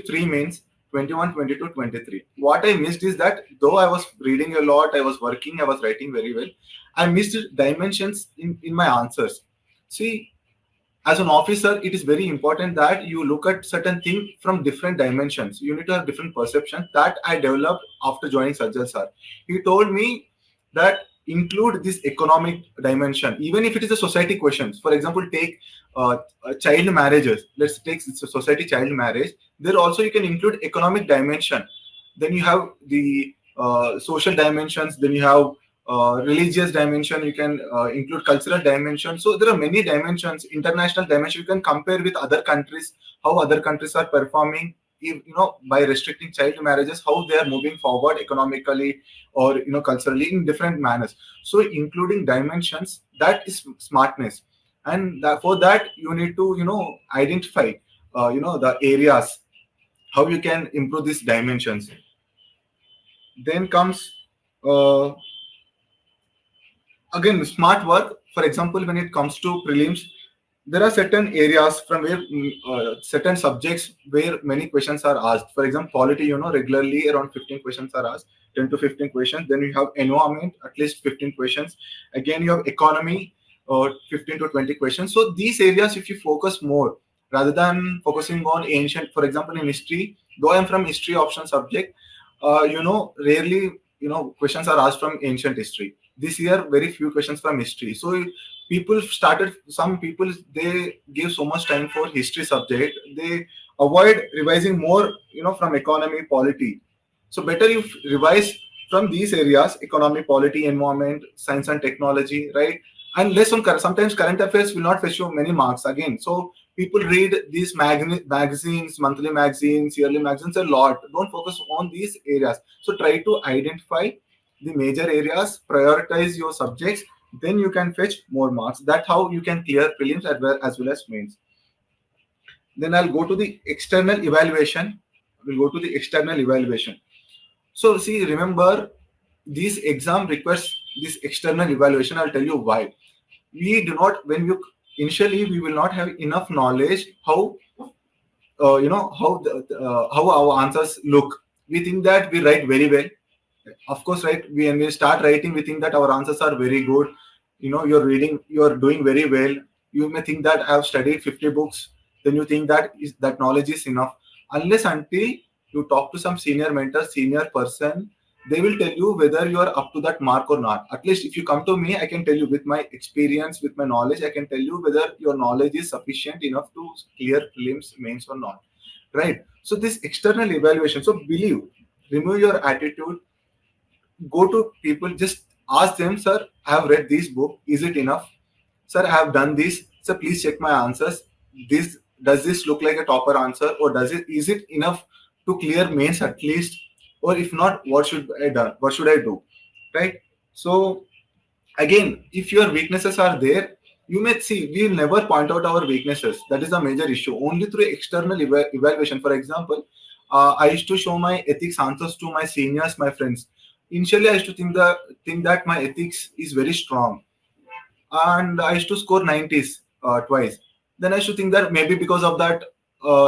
three mains, 21, 22, 23. What I missed is that though I was reading a lot, I was working, I was writing very well, I missed dimensions in my answers. See, as an officer, it is very important that you look at certain thing from different dimensions. You need to have different perception. That I developed after joining Sajjal sir. He told me that include this economic dimension, even if it is a society questions. For example, take child marriages. Let's take society child marriage. There also you can include economic dimension. Then you have the social dimensions. Then you have religious dimension, you can include cultural dimension. So there are many dimensions, international dimension. You can compare with other countries, how other countries are performing, by restricting child marriages, how they are moving forward economically or culturally in different manners. So including dimensions, that is smartness, and for that you need to identify the areas how you can improve these dimensions. Then comes again smart work. For example, when it comes to prelims, there are certain areas from where certain subjects where many questions are asked. For example, polity, regularly around 15 questions are asked, 10 to 15 questions. Then you have environment, at least 15 questions. Again, you have economy, 15 to 20 questions. So these areas, if you focus more rather than focusing on ancient, for example, in history, though I'm from history option subject, rarely questions are asked from ancient history. This year, very few questions from history. So some people, they give so much time for history subject, they avoid revising more from economy, polity. So better you revise from these areas: economy, polity, environment, science and technology, right? And less on sometimes current affairs will not fetch you many marks again. So people read these magazines, monthly magazines, yearly magazines a lot. Don't focus on these areas. So try to identify the major areas, prioritize your subjects, then you can fetch more marks. That's how you can clear prelims as well as mains. Then I'll go to the external evaluation. We'll go to the external evaluation. So see, remember, this exam requires this external evaluation. I'll tell you why. We do not, when you initially, we will not have enough knowledge how how our answers look. We think that we write very well. Of course, right? When we start writing, we think that our answers are very good. You're reading, you're doing very well. You may think that I have studied 50 books. Then you think that knowledge is enough. Unless until you talk to some senior mentor, senior person, they will tell you whether you are up to that mark or not. At least if you come to me, I can tell you with my experience, with my knowledge, I can tell you whether your knowledge is sufficient enough to clear prelims, mains or not. Right? So this external evaluation. So believe, remove your attitude, go to people, just ask them, sir, I have read this book, is it enough? Sir, I have done this, sir, please check my answers. Does this look like a topper answer, or is it enough to clear mains at least? Or if not, what should I do? Right? So again, if your weaknesses are there, you may see, we will never point out our weaknesses. That is a major issue. Only through external evaluation. For example, I used to show my ethics answers to my seniors, my friends. Initially, I used to think that my ethics is very strong, and I used to score 90s twice. Then I used to think that maybe because of that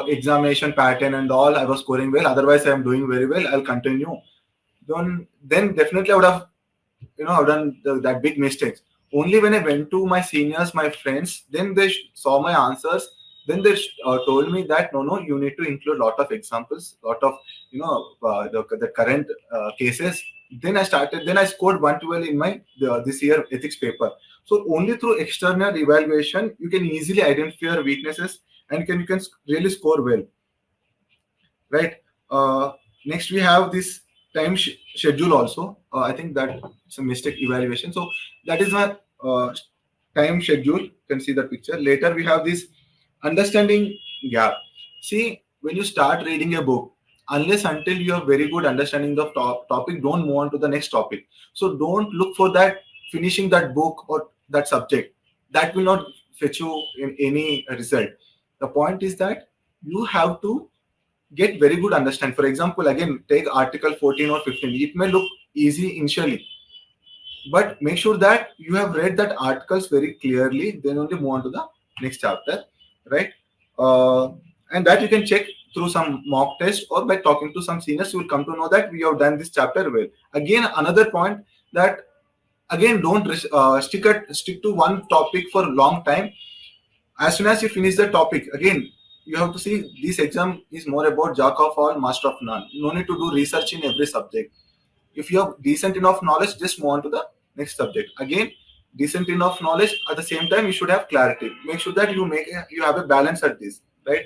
examination pattern and all, I was scoring well. Otherwise, I am doing very well. I'll continue. Then definitely I would have I've done that big mistakes. Only when I went to my seniors, my friends, then they saw my answers. Then they told me that no, you need to include lot of examples, lot of the current cases. Then I started. Then I scored 112 in my this year ethics paper. So only through external evaluation you can easily identify your weaknesses, and you can really score well. Right. Next we have this schedule also. I think that it's a mistake evaluation. So that is my time schedule. You can see the picture. Later we have this understanding gap. See, when you start reading a book, unless until you have very good understanding of topic, don't move on to the next topic. So don't look for that finishing that book or that subject. That will not fetch you in any result. The point is that you have to get very good understand. For example, again, take article 14 or 15. It may look easy initially, but make sure that you have read that articles very clearly, then only move on to the next chapter, right? uh, and that you can check through some mock test, or by talking to some seniors you will come to know that we have done this chapter well. Again, another point, that again, don't stick to one topic for a long time. As soon as you finish the topic, again, you have to see this exam is more about jack of all, master of none. No need to do research in every subject. If you have decent enough knowledge, just move on to the next subject. Again, decent enough knowledge, at the same time you should have clarity. Make sure that you have a balance at this, right?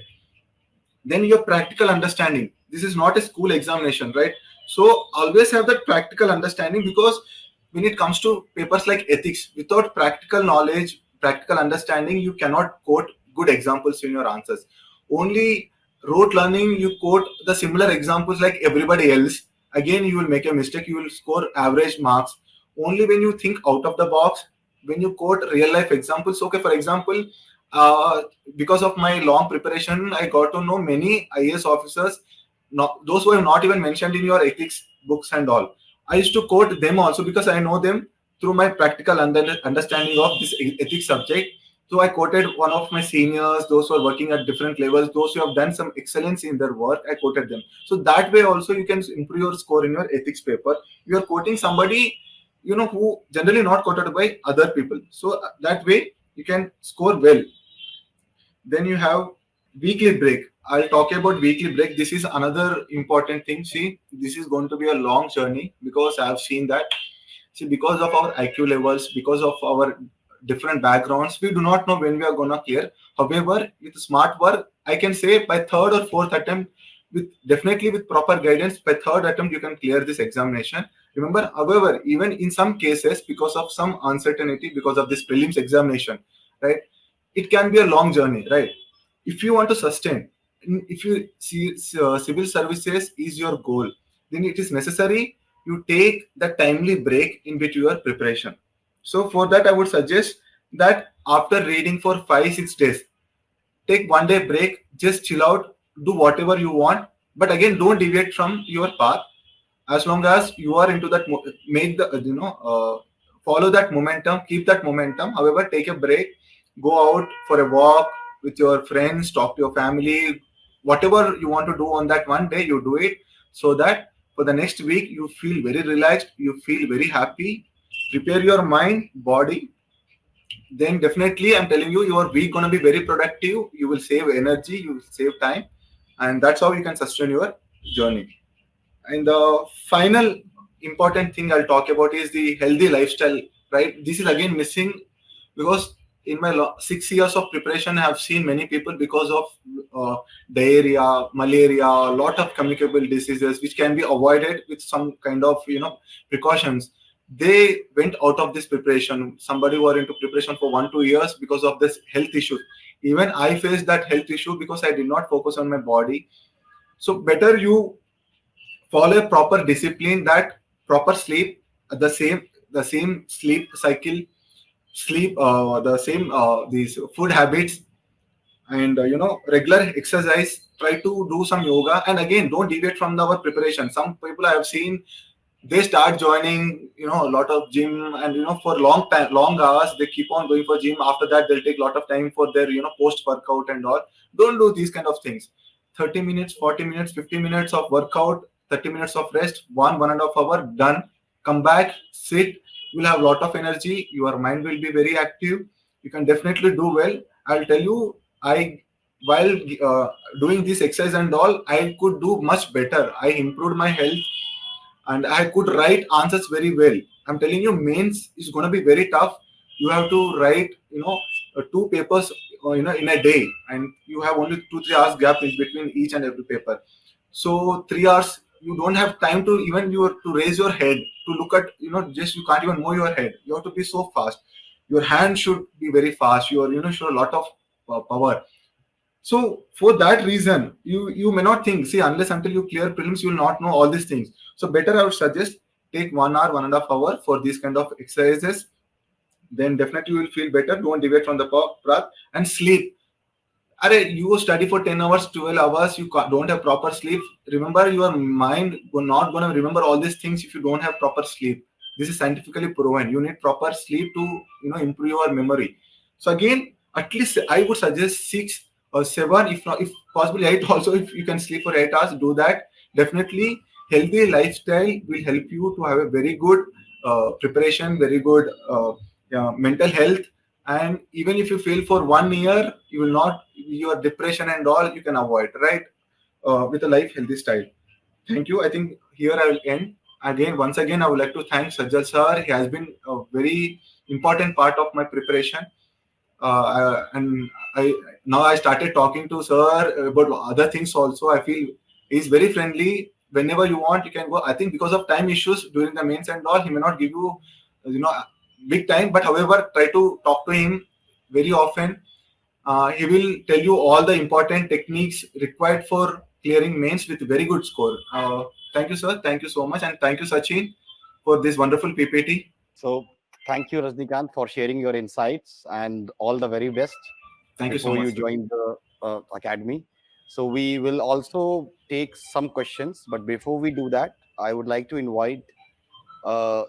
Then your practical understanding, this is not a school examination, right? So always have that practical understanding, because when it comes to papers like ethics, without practical knowledge, practical understanding, you cannot quote good examples in your answers. Only rote learning, you quote the similar examples like everybody else, again you will make a mistake, you will score average marks. Only when you think out of the box, when you quote real life examples. Okay, for example, uh, because of my long preparation, I got to know many IAS officers, not, those who are not even mentioned in your ethics books and all. I used to quote them also because I know them through my practical understanding of this ethics subject. So I quoted one of my seniors, those who are working at different levels, those who have done some excellence in their work. I quoted them. So that way also you can improve your score in your ethics paper. You are quoting somebody, who generally not quoted by other people. So that way you can score well. Then you have weekly break. I'll talk about weekly break. This is another important thing. See, this is going to be a long journey, because I've seen that. See, because of our IQ levels, because of our different backgrounds, we do not know when we are gonna clear. However, with smart work, I can say by third or fourth attempt, with proper guidance, by third attempt you can clear this examination. Remember, however, even in some cases, because of some uncertainty, because of this prelims examination, right, it can be a long journey, right? If you want to sustain, if you see civil services is your goal, then it is necessary you take the timely break in between your preparation. So for that, I would suggest that after reading for 5-6 days, take 1 day break, just chill out, do whatever you want, but again, don't deviate from your path. As long as you are into that, make the follow that momentum, keep that momentum. However, take a break, go out for a walk with your friends, talk to your family, whatever you want to do on that 1 day, you do it, so that for the next week you feel very relaxed, you feel very happy. Prepare your mind, body, then definitely I'm telling you, your week gonna be very productive. You will save energy, you will save time, and that's how you can sustain your journey. And the final important thing I'll talk about is the healthy lifestyle, right? This is again missing, because in my 6 years of preparation, I have seen many people, because of diarrhea, malaria, a lot of communicable diseases which can be avoided with some kind of precautions. They went out of this preparation. Somebody who are into preparation for 1-2 years because of this health issue. Even I faced that health issue because I did not focus on my body. So better you follow a proper discipline, that proper sleep, the same sleep cycle, sleep the same these food habits, and regular exercise. Try to do some yoga, and again, don't deviate from our preparation. Some people I have seen, they start joining a lot of gym, and for long time, long hours they keep on going for gym. After that, they'll take a lot of time for their post workout and all. Don't do these kind of things. 30 minutes, 40 minutes, 50 minutes of workout, 30 minutes of rest, 1.5 hour, done. Come back, sit, you'll have a lot of energy, your mind will be very active, you can definitely do well. I'll tell you, I while doing this exercise and all, I could do much better. I improved my health, and I could write answers very well. I'm telling you, mains is going to be very tough. You have to write, two papers, in a day, and you have only 2-3 hours gap in between each and every paper. So 3 hours you don't have time to even to raise your head to look at, just you can't even move your head. You have to be so fast. Your hand should be very fast. Show a lot of power. So for that reason, you may not think, see, unless until you clear prelims, you will not know all these things. So better I would suggest take 1 hour, 1.5 hour for these kind of exercises. Then definitely you will feel better. Don't deviate from the path and sleep. You study for 10 hours, 12 hours, you don't have proper sleep. Remember, your mind will not going to remember all these things if you don't have proper sleep. This is scientifically proven. You need proper sleep to improve your memory. So again, at least I would suggest 6 or 7, if not, if possible 8 also. If you can sleep for 8 hours, do that. Definitely, healthy lifestyle will help you to have a very good preparation, very good mental health. And even if you fail for 1 year, you will not, your depression and all you can avoid, right? With a life healthy style. Thank you. I think here I will end. Again, once again, I would like to thank Sajjal sir. He has been a very important part of my preparation. And I started talking to sir about other things also. I feel he's very friendly. Whenever you want, you can go. I think because of time issues during the mains and all, he may not give you, big time. But however, try to talk to him very often. He will tell you all the important techniques required for clearing mains with very good score. Thank you, sir. Thank you so much, and thank you, Sachin, for this wonderful PPT. So thank you, Rajnikant, for sharing your insights and all the very best Thank you so before much, you sir. join the academy. So we will also take some questions, but before we do that, I would like to invite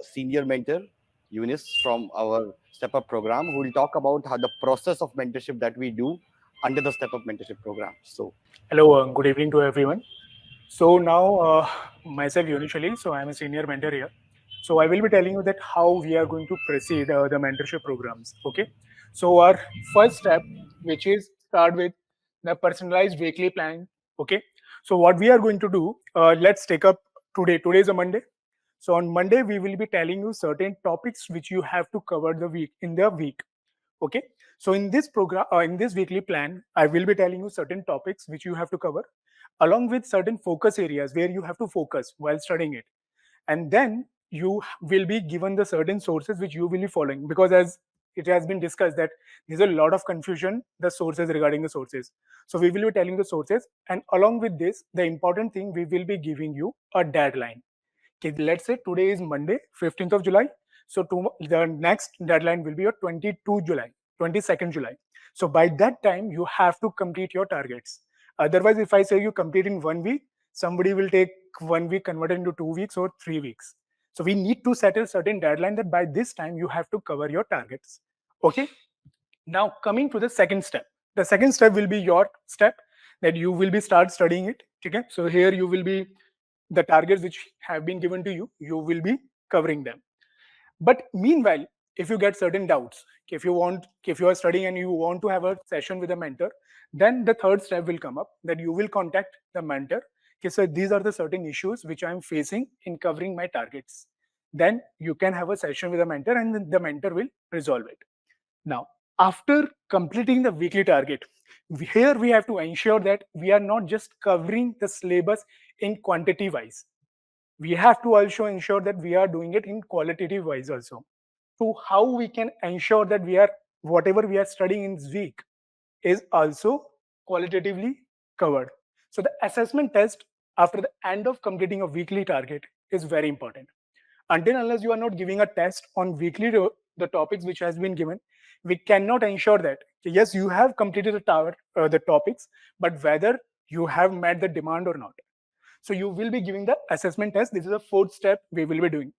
senior mentor, Eunice, from our Step Up program, who will talk about how the process of mentorship that we do under the Step Up mentorship program. So, Hello, good evening to everyone. So now, myself initially, so I'm a senior mentor here. So I will be telling you that how we are going to proceed the mentorship programs. Okay. So our first step, which is start with the personalized weekly plan. Okay. So what we are going to do, let's take up today. Today is a Monday. So on Monday we will be telling you certain topics which you have to cover the week in the week. Okay. So in this program, in this weekly plan, I will be telling you certain topics which you have to cover, along with certain focus areas where you have to focus while studying it. And then you will be given the certain sources which you will be following, because as it has been discussed that there's a lot of confusion the sources regarding the sources. So we will be telling the sources, and along with this, the important thing, we will be giving you a deadline. Okay, let's say today is Monday, 15th of July. So the next deadline will be your 22nd July. So by that time, you have to complete your targets. Otherwise, if I say you complete in 1 week, somebody will take 1 week, convert it into 2 weeks or 3 weeks. So we need to set a certain deadline that by this time you have to cover your targets. Okay. Now coming to the second step. The second step will be your step that you will be start studying it. Okay. So here you will be the targets which have been given to you, you will be covering them. But meanwhile, if you get certain doubts, if you are studying and you want to have a session with a mentor, then the third step will come up that you will contact the mentor. Okay, so these are the certain issues which I'm facing in covering my targets. Then you can have a session with a mentor and the mentor will resolve it. Now, after completing the weekly target, here we have to ensure that we are not just covering the syllabus in quantity wise. We have to also ensure that we are doing it in qualitative wise also. So how we can ensure that we are, whatever we are studying in this week is also qualitatively covered. So the assessment test after the end of completing a weekly target is very important. Until unless you are not giving a test on weekly the topics which has been given, we cannot ensure that yes, you have completed the topics, but whether you have met the demand or not. So you will be giving the assessment test. This is the fourth step we will be doing.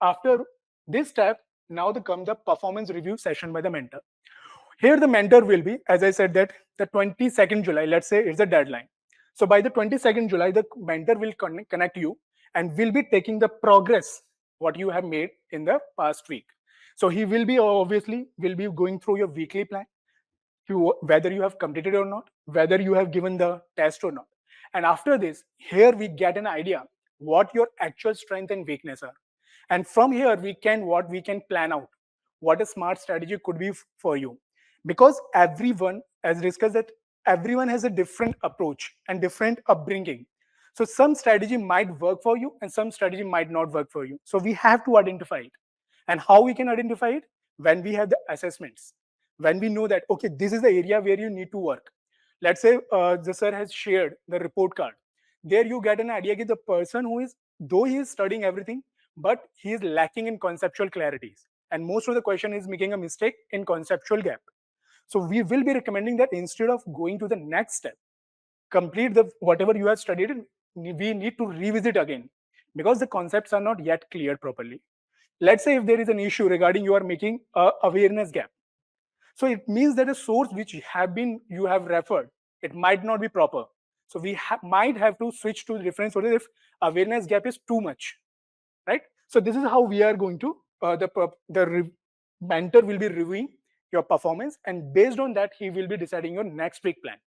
After this step, now comes the performance review session by the mentor. Here the mentor will be, as I said, that the 22nd July, let's say it's the deadline. So by the 22nd July, the mentor will connect you and will be taking the progress what you have made in the past week. So he will be obviously will be going through your weekly plan, whether you have completed or not, whether you have given the test or not. And after this, here we get an idea what your actual strength and weakness are. And from here, we can plan out what a smart strategy could be for you. Because everyone, as discussed, that everyone has a different approach and different upbringing. So some strategy might work for you and some strategy might not work for you. So we have to identify it. And how we can identify it? When we have the assessments, when we know that, okay, this is the area where you need to work. Let's say the sir has shared the report card. There you get an idea that the person who is, though he is studying everything, but he is lacking in conceptual clarities. And most of the question is making a mistake in conceptual gap. So we will be recommending that instead of going to the next step, complete the whatever you have studied, we need to revisit again because the concepts are not yet clear properly. Let's say if there is an issue regarding you are making a awareness gap, so it means that a source which you have referred, it might not be proper. So we might have to switch to different sources if awareness gap is too much, right? So this is how we are going to mentor will be reviewing your performance, and based on that he will be deciding your next week plan.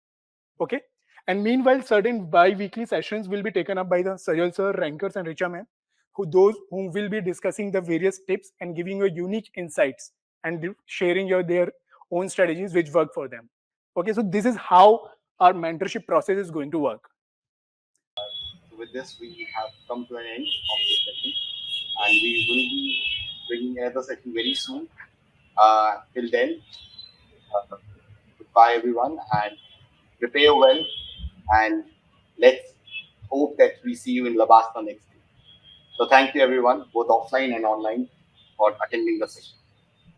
Okay. And meanwhile, certain bi-weekly sessions will be taken up by the Sajal sir, Rankers, and Richa ma'am, who will be discussing the various tips and giving you unique insights and sharing their own strategies which work for them. Okay, so this is how our mentorship process is going to work. So with this, we have come to an end of this session, and we will be bringing another session very soon. Till then, goodbye everyone, and prepare well, and let's hope that we see you in Labasta next week. So thank you everyone, both offline and online, for attending the session.